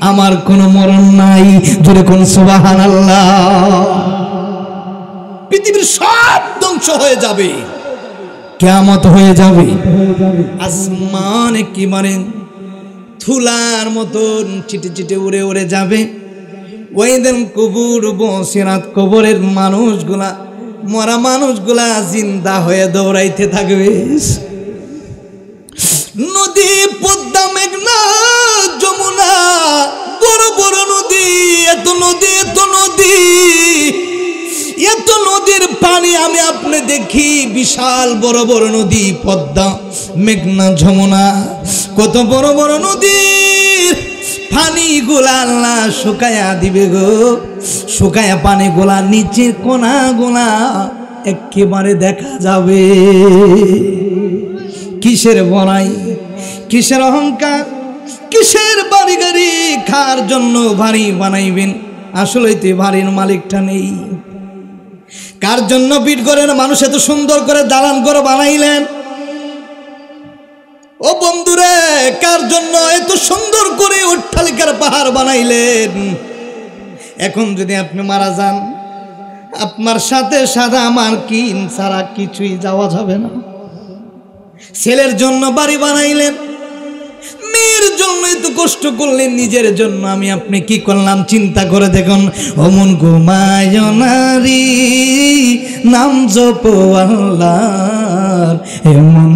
আমার কোনো মরণ নাই। জোরে কোন সুবহানাল্লাহ। পৃথিবীর সব ধ্বংস হয়ে যাবে, কিয়ামত হয়ে যাবে। আসমান একেবারে থুলার মতন চিটে চিটে উড়ে উড়ে যাবে। ওয়াইদাল কুবুর বসিরাত, কবরের মানুষগুলা, মরা মানুষগুলা জিন্দা হয়ে দৌড়াইতে থাকবে। নদী, পদ্মা, মেঘনা, যমুনা, বড় বড় নদী, এত নদী, এত নদী, এত নদীর পানি আমি আপনি দেখি। বিশাল বড় বড় নদী, পদ্মা, মেঘনা, যমুনা, কত বড় বড় নদীর পানিগুলা আল্লাহ শুকায়া দিবে গো। শুকায়া পানিগুলা নিচের কোনাগুলা একেবারে দেখা যাবে। কিসের বড়াই, কিসের অহংকার, কিসের বাড়ি গাড়ি খার জন্য বাড়ি বানাইবেন? আসলে তো বাড়ির মালিকটা নেই। কার জন্য বিট করেন মানুষ এত সুন্দর করে দালান করে বানাইলেন? ও বন্ধুরে, কার জন্য এত সুন্দর করে অট্টালিকার পাহাড় বানাইলেন? এখন যদি আপনি মারা যান, আপনার সাথে সাদা মার্কিন ছাড়া কিছুই যাওয়া যাবে না। ছেলের জন্য বাড়ি বানাইলেন, মেয়ের জন্য এত কষ্ট করলেন, নিজের জন্য আমি আপনি কি করলাম চিন্তা করে দেখুন। অমন ঘুমায় নারী নাম জপ আল্লাহর, এমন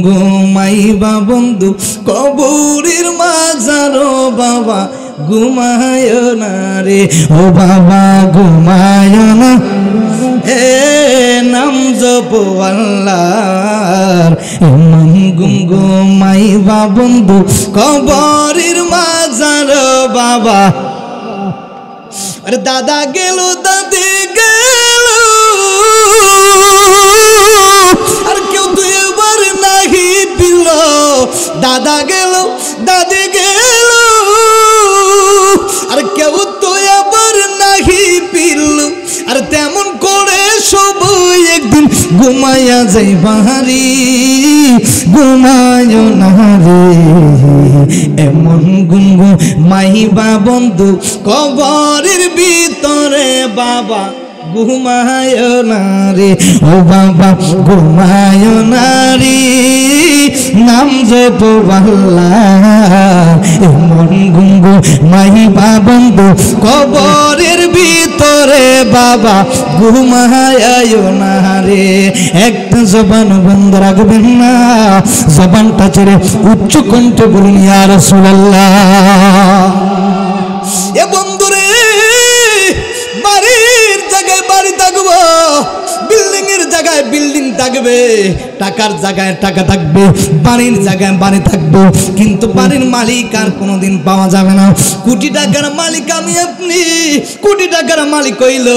ঘুমাইবা বন্ধু কবরের মাজারো বাবা ঘুমায় না রে, ও বাবা ঘুমায় না, এ নাম জপ আল্লাহর, এমন ঘুমাইবা বন্ধু কবরের মাজার বাবা। আরে দাদা গেল, দাদি গেল, আর কেউ তো এবার নাহি পিল। দাদা গেল, দাদি গেল, আর কেউ তো এবার নাহি পিল। আর তেমন করে সবাই একদিন ঘুমাইয়া যাই বাহারি, ঘুমায় না রে, এমন ঘুমাইবা বন্ধু কবরের ভিতরে বাবা ঘুমায় না রে, ও বাবা ঘুমায় না রে, নাম জপ আল্লাহ এমন গুঙ্গু মাহিবা বন্ধু কবরের ভিতরে বাবা ঘুমায় না রে। একটা জবান বন্ধ রাখবেন না, জবানটা ছেড়ে উচ্চ কণ্ঠে বলুন ইয়া রাসূলুল্লাহ। এ বন্ধুরে, বাড়ির জায়গায় বাড়ি থাকবো, বিল্ডিং এর জায়গায় বিল্ডিং থাকবে, টাকার জায়গায় টাকা থাকবে, বাড়ির জায়গায় বাড়ি থাকবে, কিন্তু বাড়ির মালিক আর কোনোদিন পাওয়া যাবে না। কোটি টাকার মালিক আমি আপনি, কোটি টাকার মালিক হইল,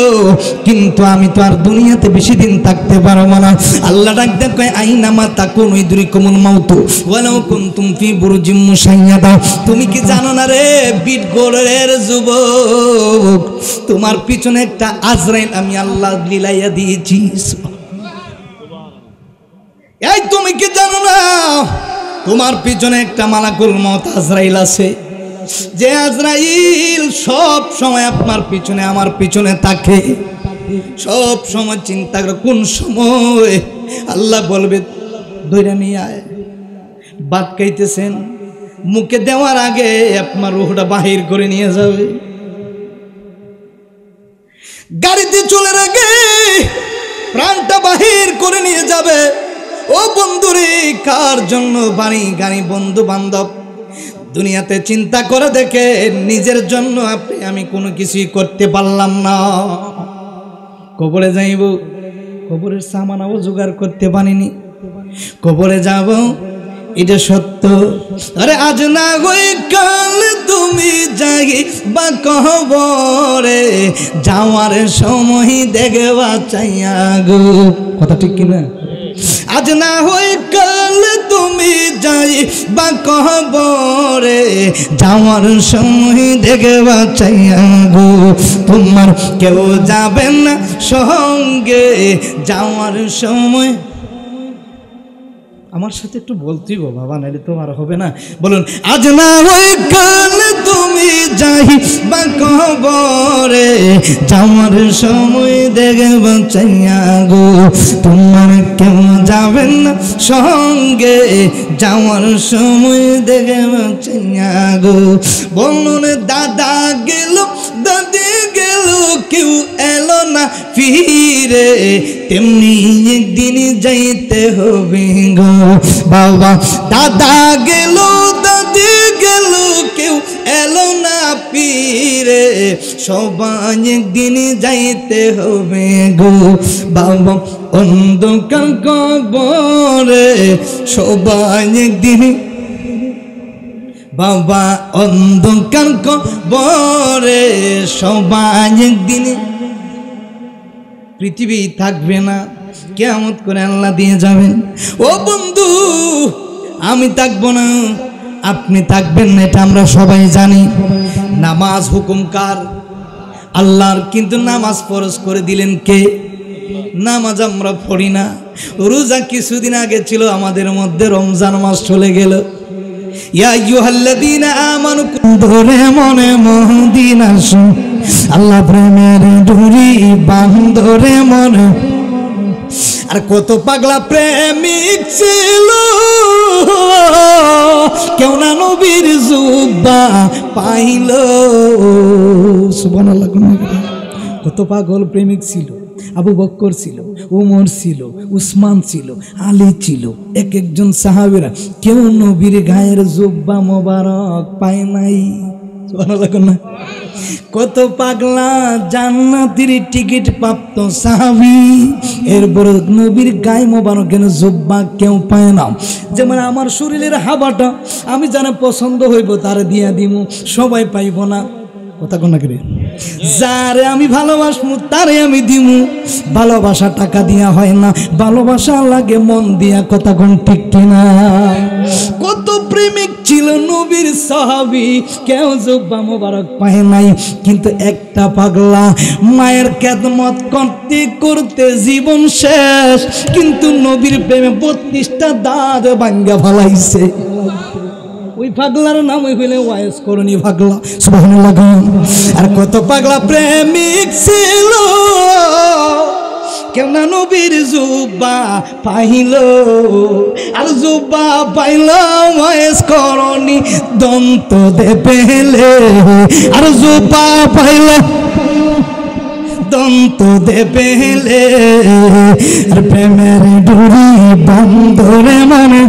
কিন্তু আমি তো আর দুনিয়াতে বেশি দিন থাকতে পারবো না। আল্লাহ ডাক দেন কয় আইনামা তাকুন ইদরিকুমুল মাউত ওয়ালাউ কুনতুম ফি বুরুজিম মুশাইয়াদা। তুমি কি জানো না রে বিট গোলের যুবক, তোমার পিছনে একটা আজরাইল আমি আল্লাহ লীলাইয়া দিয়েছি। এই তুমি কি জানো না তোমার পিছনে একটা মালাকুল মউত আজরাইল আছে, যে আজরাইল সব সময় আপনার পিছনে আমার পিছনে থাকে, সব সময় চিন্তা করে কোন সময় আল্লাহ বলবে ধইরা নিয়ে আয়। ভাত খাইতেছেন, মুখে দেওয়ার আগে আপনার রূহটা বাহির করে নিয়ে যাবে। গাড়িতে চলার আগে প্রাণটা বাহির করে নিয়ে যাবে। ও বন্ধুরে, কার জন্য বাড়ি গাড়ি বন্ধু বান্ধব দুনিয়াতে চিন্তা করে দেখে নিজের জন্য আপনি আমি কোনো কিছুই করতে পারলাম না। কবরে যাইব, কবরের সামানাও জোগাড় করতে পারিনি, কবরে যাব এটা সত্য। আরে আজ না হই কাল তুমি যাই বা কবরে, যাওয়ার সময় দেখবা চাইয়া গো, কথা ঠিক কিনা? আজ না হই কাল তুমি যাই বা কবরে, যাওয়ার সময় দেখবা চাইয়া গো, তোমার কেউ যাবে না সঙ্গে যাওয়ার সময়। আমার সাথে একটু বলতেই গো বাবা, নাইলে তো আর হবে না। বলুন আজ না ওই কাল তুমি যাই বা কবরে, যাওয়ার সময় দেখবা চাইয়া গো, তোমার কেউ যাবেন না সঙ্গে যাওয়ার সময় দেখবা চাইয়া গো। বলুন দাদা গেল দাদি গেল কেউ এলো না ফিরে, তেমনি একদিন যাইতে হবে গো বাবা। দাদা গেল দাদি গেল কেউ এলো না ফিরে, সবাই একদিন যাইতে হবে গো বাবা। অন্ধকার কবরে সবাই একদিন বাবা, অন্ধকার কবরে সবাই একদিন পৃথিবী থাকবে না, কিয়ামত করে আল্লাহ দিয়ে যাবেন। ও বন্ধু, আমি থাকবো না, আপনি থাকবেন না, এটা আমরা সবাই জানি। নামাজ হুকুম কার? আল্লাহর, কিন্তু নামাজ ফরজ করে দিলেন কে? নামাজ আমরা পড়ি না। রোজা কিছুদিন আগে ছিল, আমাদের মধ্যে রমজান মাস চলে গেল। ইয়া আইয়ুহাল্লাযীনা আমানু ধরে মনে মদিনা আসো, আল্লাহ প্রেমের ডুরি বান্ধরে মনে। আর কত পাগলা প্রেমিক ছিল, কেউ না নবীর জুব্বা পাইল। সুবহানাল্লাহ। কত পাগল প্রেমিক ছিল, আবু বকর ছিল, উমর ছিল, উসমান ছিল, আলী ছিল, এক একজন সাহাবীরা, কেউ নবীর গায়ের জুব্বা মোবারক পায় নাই। সুবহানাল্লাহ। কত পাগলা জান্নাতের টিকিট প্রাপ্ত সাহাবী, এরপর নবীর গায়ে মোবারকের জুব্বা কেউ পায় না। যেমন আমার শরীরের হাবাটা আমি যারা পছন্দ হইব তারে দিয়া দিমু, সবাই পাইব না। কথা কোন করে? যারে আমি ভালোবাসবো তারে আমি দিমু। ভালোবাসা টাকা দিয়া হয় না, ভালোবাসা লাগে মন দিয়া। কথা কোন ঠিক কিনা? কত প্রেমিক ছিল নবীর সাহাবী, কেউ জুব্বা মোবারক পায় নাই। কিন্তু একটা পাগলা মায়ের খেদমত করতে করতে জীবন শেষ, কিন্তু নবীর প্রেমে 32টা দাঁত ভাঙ্গা ফেলাইছে। ওই পাগলার নাম হইলে ওয়াইস করণী পাগলা, সুবহানাল্লাহ। আর কত পাগলা প্রেমিক ছিল, কেউ না নবীর জুব্বা পাইল, আর জুব্বা পাইল ওয়াইস করণী দন্ত দে পেলে, আর জুব্বা পাইল দন্ত দে পেলে, আর প্রেমের ডুরি বান্ধরে মানে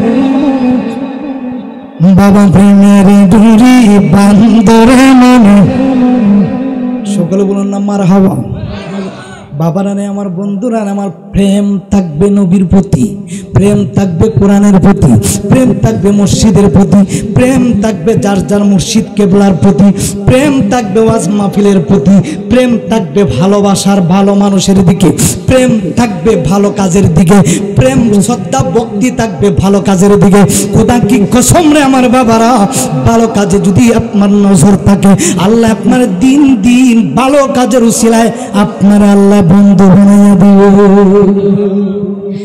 বাবা, প্রেমের ডুরি বান্ধরে মানে। সকলে বলুন না মারহাবা। বাবারা নে আমার বন্ধুরা, আমার প্রেম থাকবে নবীর প্রতি, প্রেম থাকবে কোরআনের প্রতি, প্রেম থাকবে মসজিদের প্রতি, প্রেম থাকবে যার যার মসজিদ কেবলার প্রতি, প্রেম থাকবে ওয়াজ মাহফিলের প্রতি, প্রেম থাকবে ভালোবাসার ভালো মানুষের দিকে, প্রেম থাকবে ভালো কাজের দিকে, প্রেম শ্রদ্ধা ভক্তি থাকবে ভালো কাজের দিকে। খোদা কি কসম রে আমার বাবারা, ভালো কাজে যদি আপনার নজর থাকে, আল্লাহ আপনার দিন দিন ভালো কাজের উসিলায় আপনার আল্লাহ বন্ধু বানাইয়া দিও।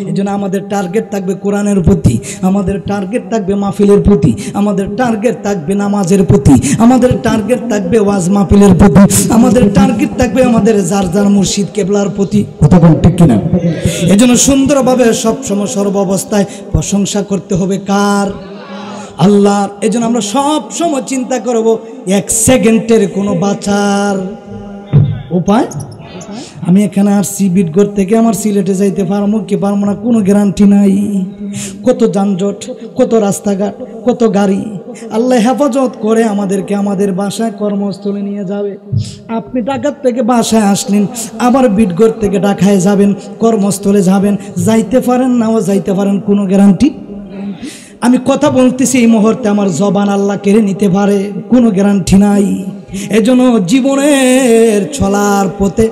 এই জন্য আমাদের টার্গেট থাকবে কোরআনের প্রতি, আমাদের টার্গেট থাকবে মাহফিলের প্রতি, আমাদের টার্গেট থাকবে নামাজের প্রতি, আমাদের টার্গেট থাকবে ওয়াজ মাহফিলের প্রতি, আমাদের টার্গেট থাকবে আমাদের যার যার মুর্শিদ কেবলার প্রতি। কথা বল ঠিক কিনা? এই জন্য সুন্দরভাবে সবসময় সর্ব অবস্থায় প্রশংসা করতে হবে কার? আল্লাহর। এই জন্য আমরা সব সময় চিন্তা করব এক সেকেন্ডের কোনো বাঁচার উপায়। আমি এখানে আসছি বিটগড় থেকে, আমার সিলেটে যাইতে পারবো কি পারবো না কোনো গ্যারান্টি নাই। কত যানজট, কত রাস্তাঘাট, কত গাড়ি। আল্লাহ হেফাজত করে আমাদেরকে আমাদের বাসায় কর্মস্থলে নিয়ে যাবে। আপনি ঢাকা থেকে বাসায় আসলেন, আবার বিটগড় থেকে ঢাকায় যাবেন, কর্মস্থলে যাবেন, যাইতে পারেন নাও যাইতে পারেন, কোনো গ্যারান্টি। আমি কথা বলতেছি এই মুহূর্তে আমার জবান আল্লাহ কেড়ে নিতে পারে, কোনো গ্যারান্টি নাই। এজন্য জীবনের চলার পথে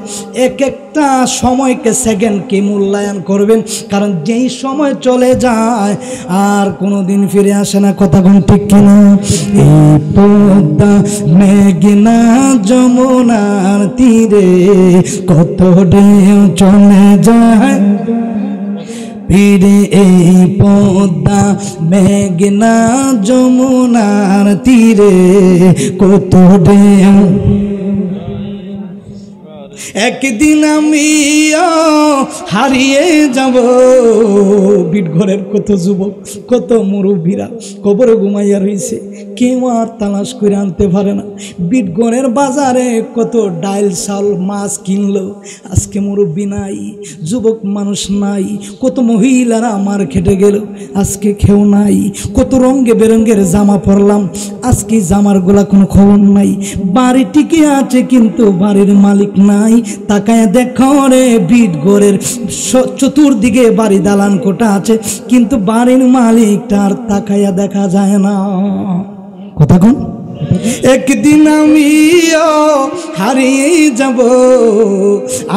এক একটা সময়কে সেকেন্ডকে মূল্যায়ন করবেন, কারণ যেই সময় চলে যায় আর কোনো দিন ফিরে আসে না। কথা কোন ঠিক কিনা? এই পদ্মা মেঘনা যমুনার তীরে কত ঢেউ চলে যায়, ফিরে এই পদ্মা মেঘনা যমুনার তীরে কত ঢেউ। একদিন আমি হারিয়ে যাব। বিটঘরের কত যুবক, কত মুরব্বীরা কবরে ঘুমাইয়া রয়েছে, কেউ আর তালাশ করে আনতে পারে না। বিটঘরের বাজারে কত ডাইল চাল মাছ কিনলো, আজকে মুরব্বী নাই, যুবক মানুষ নাই। কত মহিলারা আমার খেটে গেল, আজকে কেউ নাই। কত রঙে বেরঙ্গের জামা পরলাম, আজকে জামার গোলা কোনো খবর নাই। বাড়ি টিকে আছে কিন্তু বাড়ির মালিক নাই। তাকায় দেখো রে বিটঘরের চতুর্দিকে বাড়ি দালান কোটা আছে, কিন্তু বাড়ির মালিকটা আর তাকায়া দেখা যায় না। কথা কোন? একদিন আমি হারিয়ে যাব,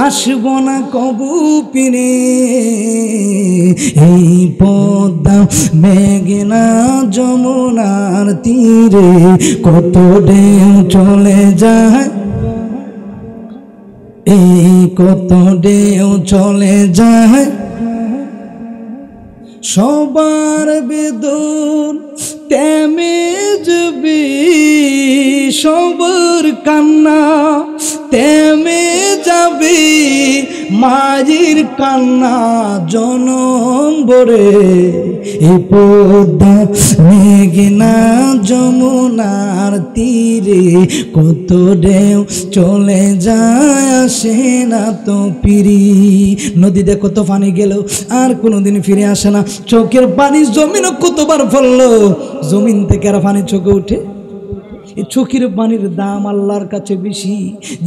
আসব না কবু ফিরে। এই পদ্মা মেঘনা যমুনার তীরে কত ঢেউ চলে যায়, এই কত ঢেউ চলে যায়। সবার বেদন তেমে যাবে, সবার কান্না তেমে যাবে, মাঝির কান্না জনম ভরে। এই পদ্মা মেঘনা যমুনার তীরে কত ঢেউ চলে যায়, আসে না তো ফিরি। নদীতে কত পানি গেল আর কোনোদিন ফিরে আসে না। চোখের পানি জমিনও কতবার ফেললো, জমিন থেকে আর পানি চোখে উঠে। এই চোখের পানির দাম আল্লাহর কাছে বেশি।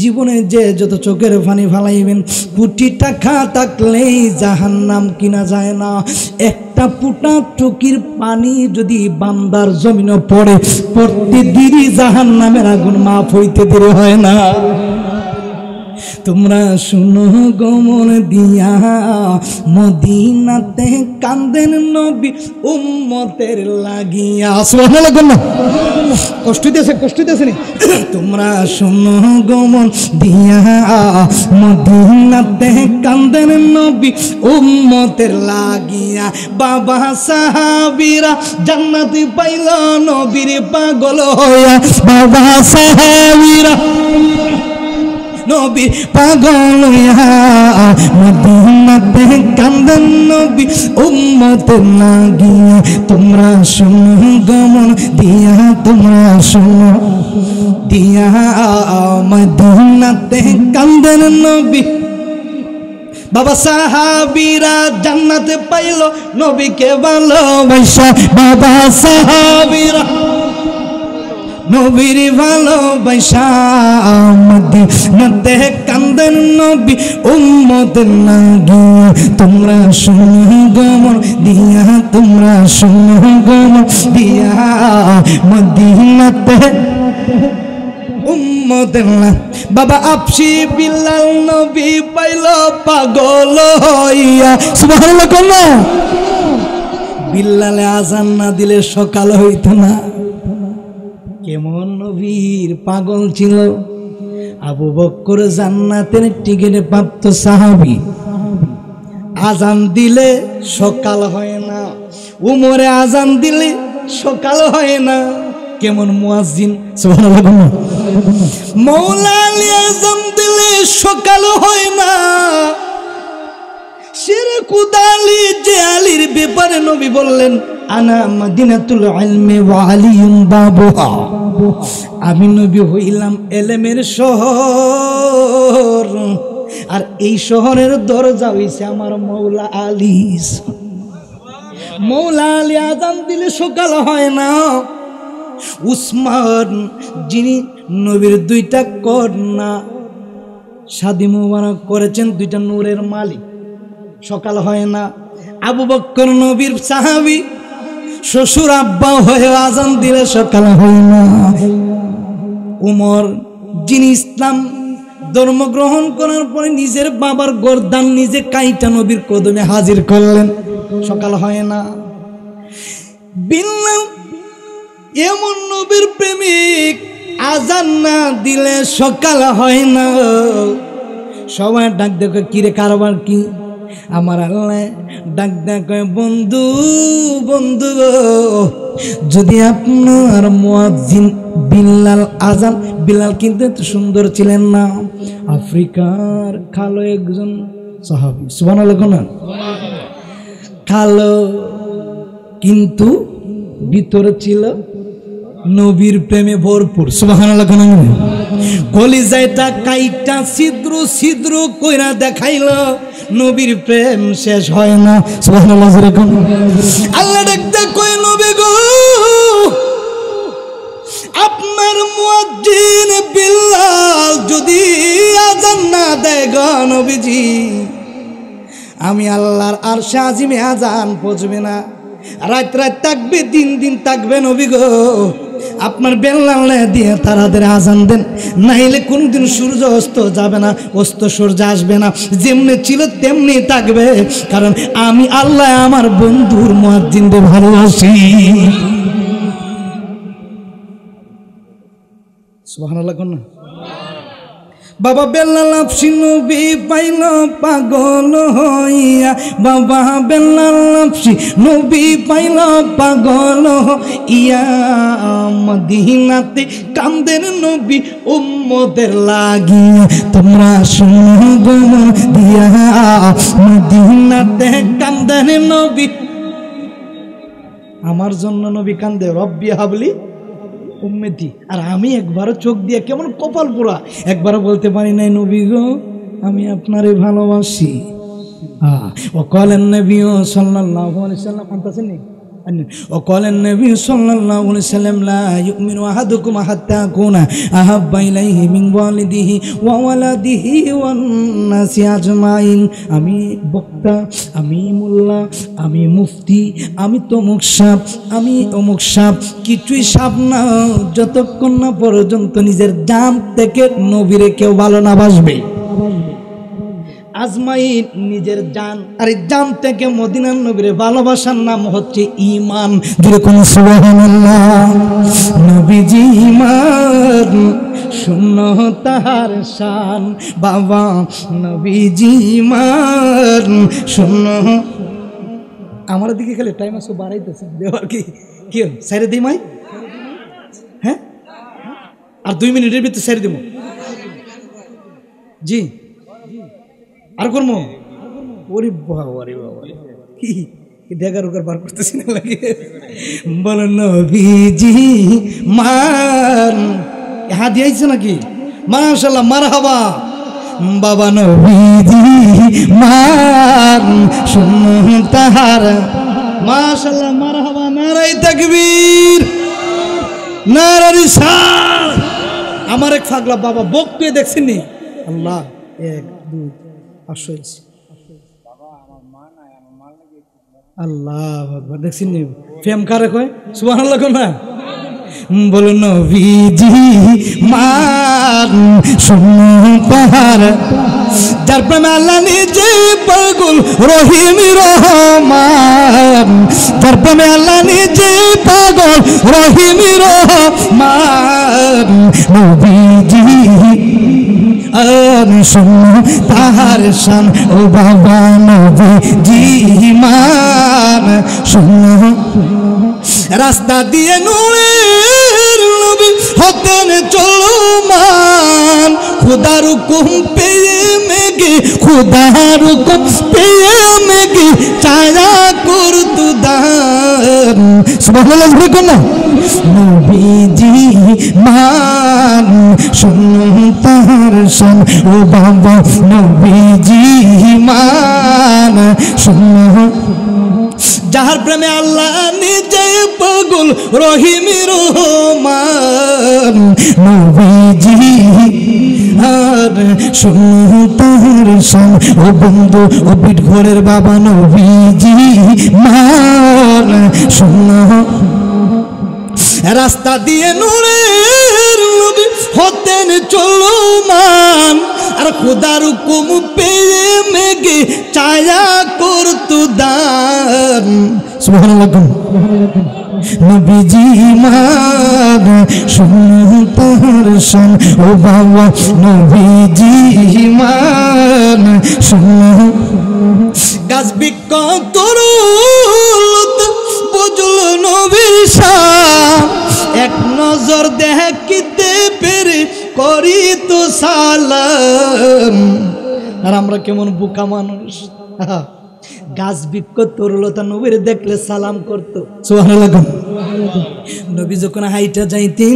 জীবনে যে যত চোখের পানি ফালাইবেন, কোটি টাকা থাকলেই জাহান্নাম কিনা যায় না। একটা ফুটা চোখের পানি যদি বান্দার জমিনে পড়ে, প্রতিদিনই জাহান্নামের আগুন মাফ হইতে দেরি হয় না। তোমরা শুনো গমন দিয়া, মদিনাতে কান্দেন নবী উম্মতের লাগিয়া। সুবহানাল্লাহ। কষ্ট দিতেছে নি তোমরা শোনো গমন দিয়া মদিনাতে কান্দেন নবী উম্মতের লাগিয়া বাবা সাহাবীরা জান্নাত পাইল নবীর পাগল হইয়া বাবা সাহাবীরা নবী পাগল হইয়া মদিনাতে কান্দেন নবী উম্মতের লাগিয়া তোমরা শোনো গমন দিয়া তোমরা শোনো দিয়া মদিনাতে কান্দেন নবী বাবা সাহাবীরা জান্নাতে পাইল নবীকে ভালোবাসা বাবা সাহাবীরা নবীর ভালোবাসা মদিনাতে কান্দেন নবী উম্মতের লাগিয়া তোমরা শোনো গমন দিয়া তোমরা শোনো গমন দিয়া মদিনাতে উম্মতের বাবা আফসি বিল্লাল নবী পাইল পাগল হইয়া সুবহানাল্লাহ কন্যা বিল্লালে আজান না দিলে সকাল হইতো না কেমন নবীর পাগল ছিল আবু বকর জান্নাতের টিকিট প্রাপ্ত সাহাবী আজান দিলে সকাল হয় না উমরে আজান দিলে সকাল হয় না কেমন মুয়াজ্জিন সুবহানাল্লাহ মওলা আলী আজান দিলে সকাল হয় না শিরে কুদালি যে আলীর ব্যাপারে নবী বললেন আনা মদিনাতুল ইলমি ওয়া আলিয়ুন বাবুহা আমি নবী হইলাম ইলমের শহর আর এই শহরের দরজা হইছে আমার মওলা আলী মওলা আলী আজান দিলে সকাল হয় না উসমান যিনি নবীর দুইটা কন্যা শাদী মুবারক করেছেন দুইটা নূরের মালিক সকাল হয় না আবু বকর নবীর সাহাবী শ্বশুর আব্বা হয়ে আজান দিলে সকাল হয় না উমর যিনি ইসলাম ধর্ম গ্রহণ করার পরে নিজের বাবার গর্দান নিজে কাইটা নবীর কদমে হাজির করলেন সকাল হয় না বিল্লাল এমন নবীর প্রেমিক আজান না দিলে সকাল হয় না সবাই ডাক দেখো কিরে কারবার কি আমার আল্লাহ ডাক দেখো বন্ধু বন্ধু যদি আপনার মুয়াজ্জিন বিল্লাল আজান বিল্লাল কিন্তু এত সুন্দর ছিলেন না আফ্রিকার কালো একজন সাহাবী সুবহানাল্লাহ না কালো কিন্তু ভিতরে ছিল নবীর প্রেমে ভরপুর সুবহানাল্লাহ কলিজাটা কাইটা ছিদ্র ছিদ্র কইরা দেখাইল নবীর প্রেম শেষ হয় না সুবহানাল্লাহ আল্লাহ ডাকতে কই নবী গো আপনার মুয়াজ্জিন বিল্লাল যদি আজান না দেয় গো নবীজি আমি আল্লাহর আরশে আজিমে আজান পৌঁছবে না রাত রাত থাকবে দিন দিন থাকবে নবী গো আপনার বেল্লাল দিয়ে তারাদের আজান দেন নাইলে কোনদিন সূর্য অস্ত যাবে না অস্ত সূর্য আসবে না যেমনি ছিল তেমনি থাকবে কারণ আমি আল্লাহ আমার বন্ধুর মুয়াজ্জিনদের ভালোবাসি সুবহানাল্লাহ কোন বাবা বেল্লাল আফসি নবী পাইল পাগল হইয়া বাবা বেল্লাল আফসি নবী পাইল পাগল ইয়া মদিনাতে কান্দেন নবী উম্মতের লাগিয়া তোমরা শুনো গমন দিয়া মদিনাতে কান্দেন নবী আমার জন্য নবী কান্দে রব্বি হাবলি উম্মতি আর আমি একবারও চোখ দিয়ে কেমন কপাল পোড়া একবারও বলতে পারি নাই নবী গো আমি আপনারে ভালোবাসি وقال النبي صلى الله عليه وسلم وقال النبي صلى الله عليه وسلم لا يؤمن أحدكم حتى أكون أحب إليه من والده وولده والناس أجمعين আমি বক্তা আমি মোল্লা আমি মুফতি আমি তমুক সাপ আমি অমুক সাপ কিছুই সাপ না যতক্ষণ না পর্যন্ত নিজের জান থেকে নবীরে কেউ ভালো না বাসবে আজমাইন নিজের জান, আর এই জান থেকে মদিনার নবীর ভালোবাসার নাম হচ্ছে ঈমান। যেরকম সুবহানাল্লাহ, নবীজি ঈমান শূন্য তাহার শান, বাবা নবীজি ঈমান শূন্য। আমার দিকে খালি টাইম আছে বাড়াইতেছে দেওয়ার কি কি সাইরে দিই মাই, হ্যাঁ আর 2 মিনিটের ভিতরে সাইরে দিব। জি আর করবো, ওরে বাবা রে বাবা, কি ডেগার ওগার বার করতেছি না লাগে। বলো নবীজি মান, হাত দিয়েছে নাকি? মাশাআল্লাহ, মারহাবা। বাবা নবীজি মান শুনুন তাহার, মাশাআল্লাহ, মারহাবা। নারায়ে তাকবীর, নারে রিসালাত। আমার এক ফাগলা বাবা বকতে দেখছেন নি? আল্লাহ 1 2 500 আল্লাহ আকবার, দেখছেন নি? ফেম কারে কয় সুবহানাল্লাহ কোন না? বলো নবীজি মান শুনুন তাহার, যার প্রেমে আল্লাহ নিজে পাগল রহিম রহমান, যার প্রেমে আল্লাহ নিজে পাগল রহিম রহমান। নবীজি আর শুনুন তাহার শান, ও বাবা নবীজি ঈমান শুনুন। রাস্তা দিয়ে নূরের নবী হতেন চলমান, খুদার হুকুম পেয়ে মেঘে, খুদার হুকুম পেয়ে মেঘে ছায়া করতু দান। সুবহানাল্লাহ বলুন না? নবীজি মান শুনুন তাহার শান, ও বাবা নবীজি মান শুনুন। যাহার প্রেমে আল্লাহ নিজে পাগল রহিম রহমান, নবীজি আর শুনুন তাহার শান, ও বন্ধু ও বিট ঘরের বাবা নবীজি মান শুনুন। রাস্তা দিয়ে নূরের নবী হতেন চলমান, আর খোদার হুকুম পেয়ে মেঘে ছায়া করতু দান। সুবহানাল্লাহ। নবীজি ঈমান শুনুন তাহার শান, ও বাবা নবীজি ঈমান শুনুন। গাছ বৃক্ষ তরুল বুঝল নবীর শান, এক নজর দেখিতে পেরে করি তো সালাম। আর আমরা কেমন বোকা মানুষ, গাছ বৃক্ষ তরুলতা নবীর দেখলে সালাম করতো। সুবহানাল্লাহ। নবী যখন হাইটা যাইতেন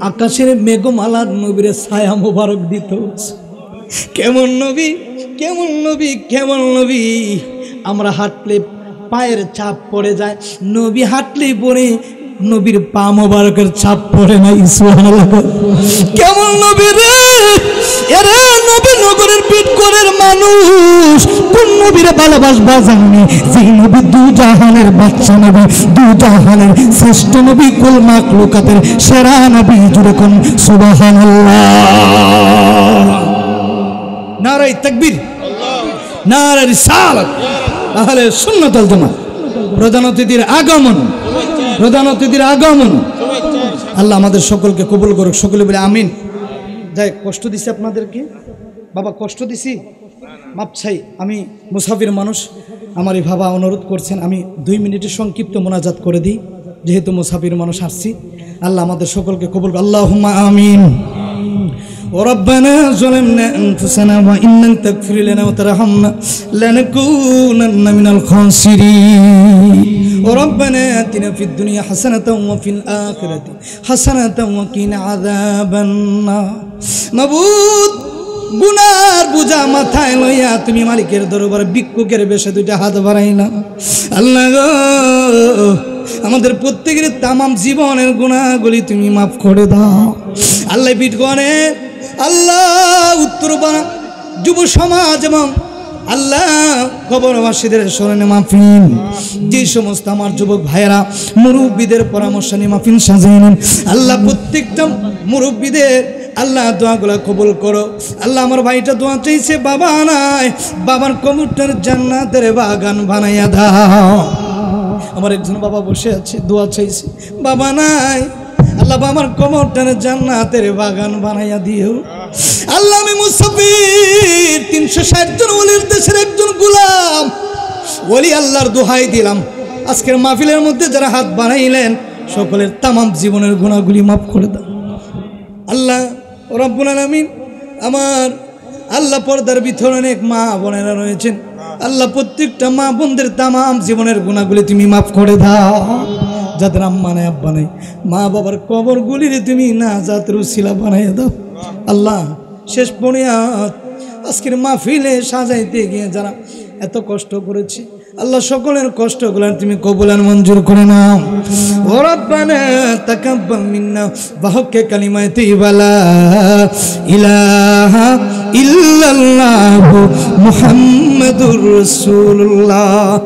আকাশের মেঘমালা নবীর ছায়া মোবারক দিত। কেমন নবী, কেমন নবী, কেমন নবী। আমরা হাঁটলে পায়ের ছাপ পড়ে যায়, নবী হাঁটলেই পড়ে নবীর পা মোবারকের ছাপ পড়ে না। সুবহানাল্লাহ। কেমন নবী রে, এরে নবী নগরের পিটকরের মানুষ কোন নবীরে ভালোবাসবা জানি? যে নবী দু জাহানের বাচ্চা নবী, দু জাহানের শ্রেষ্ঠ নবী, কুল মাখলুকাতের সেরা নবী। জুড়ে কোন সুবহানাল্লাহ। নারায়ে তাকবীর, নারায়ে রিসালাত, আহলে সুন্নাত ওয়াল জামাত। প্রধান অতিথির আগমন, প্রধান অতিথির আগমন। আল্লাহ আমাদের সকলকে কবুল করুক, সকলে বলে আমিন। যাই কষ্ট দিছি আপনাদেরকে বাবা, কষ্ট দিছি, মাপ চাই। আমি মুসাফির মানুষ, আমার এই বাবা অনুরোধ করছেন আমি 2 মিনিটের সংক্ষিপ্ত মোনাজাত করে দিই, যেহেতু মুসাফির মানুষ আসছি। আল্লাহ আমাদের সকলকে কবুল করুক, আল্লাহুম্মা আমিন। وربنا ظلمنا أنفسنا وإن لم تغفر لنا وترحمنا لنكونن من الخاسرين وربنا آتنا في الدنيا حسنة وفي الآخرة حسنة وقنا عذاب النار মাবুদ গুনার বোঝা মাথায় লইয়া তুমি মালিকের দরবারে ভিক্ষুকের বেশে 2টা হাত বাড়াইলাম। আল্লাহ গো, আমাদের প্রত্যেকের তামাম জীবনের গুনাহগুলি তুমি মাফ করে দাও। আল্লাহ পিঠ করে আল্লাহ উত্তরপাড়া যুব সমাজ এবং আল্লাহ কবরবাসীদের স্মরণে মাহফিল, যে সমস্ত আমার যুবক ভাইয়েরা মুরব্বীদের পরামর্শ নিয়ে মাহফিল সাজিয়ে নেন। আল্লাহ প্রত্যেকটা মুরব্বীদের আল্লাহ দোয়াগুলো কবুল করো। আল্লাহ আমার ভাইটা দোয়া চাইছে, বাবা নাই, বাবার কবরটার জান্নাতের বাগান বানাইয়া দাও। আমার একজন বাবা বসে আছে, দোয়া চাইছে, বাবা নাই, আল্লাহ বাবার কবরটার জান্নাতের বাগান বানাইয়া দিও। আল্লাহ আমি মুসাফির 360 জন ওলির দেশের একজন গোলাম, ওলি আল্লাহর দোহাই দিলাম, আজকের মাহফিলের মধ্যে যারা হাত বাড়াইলেন সকলের তামাম জীবনের গুনাহগুলি মাফ করে দাও। আল্লাহ রব্বুল আলামিন, আমার আল্লাহ পর্দার ভিতরে অনেক মা বোনেরা রয়েছেন, আল্লাহ প্রত্যেকটা মা বোনদের তামাম জীবনের গুনাহগুলি তুমি মাফ করে দাও। যাদের আম্মা নাই আব্বা নাই, মা বাবার কবরগুলির তুমি নাজাতের উসিলা বানাইয়া দাও। আল্লাহ শেষ বুনিয়াদ আজকের মাহফিলে সাজাইতে গিয়ে যারা এত কষ্ট করেছে, আল্লাহ সকলের কষ্টগুলো তুমি কবুল আর মঞ্জুর করে নাও। ও রব্বানা তাকাব্বাল মিন্না বাহকে কালিমায়ে তাইয়্যিবা লা ইলাহা ইল্লাল্লাহু মুহাম্মাদুর রাসূলুল্লাহ।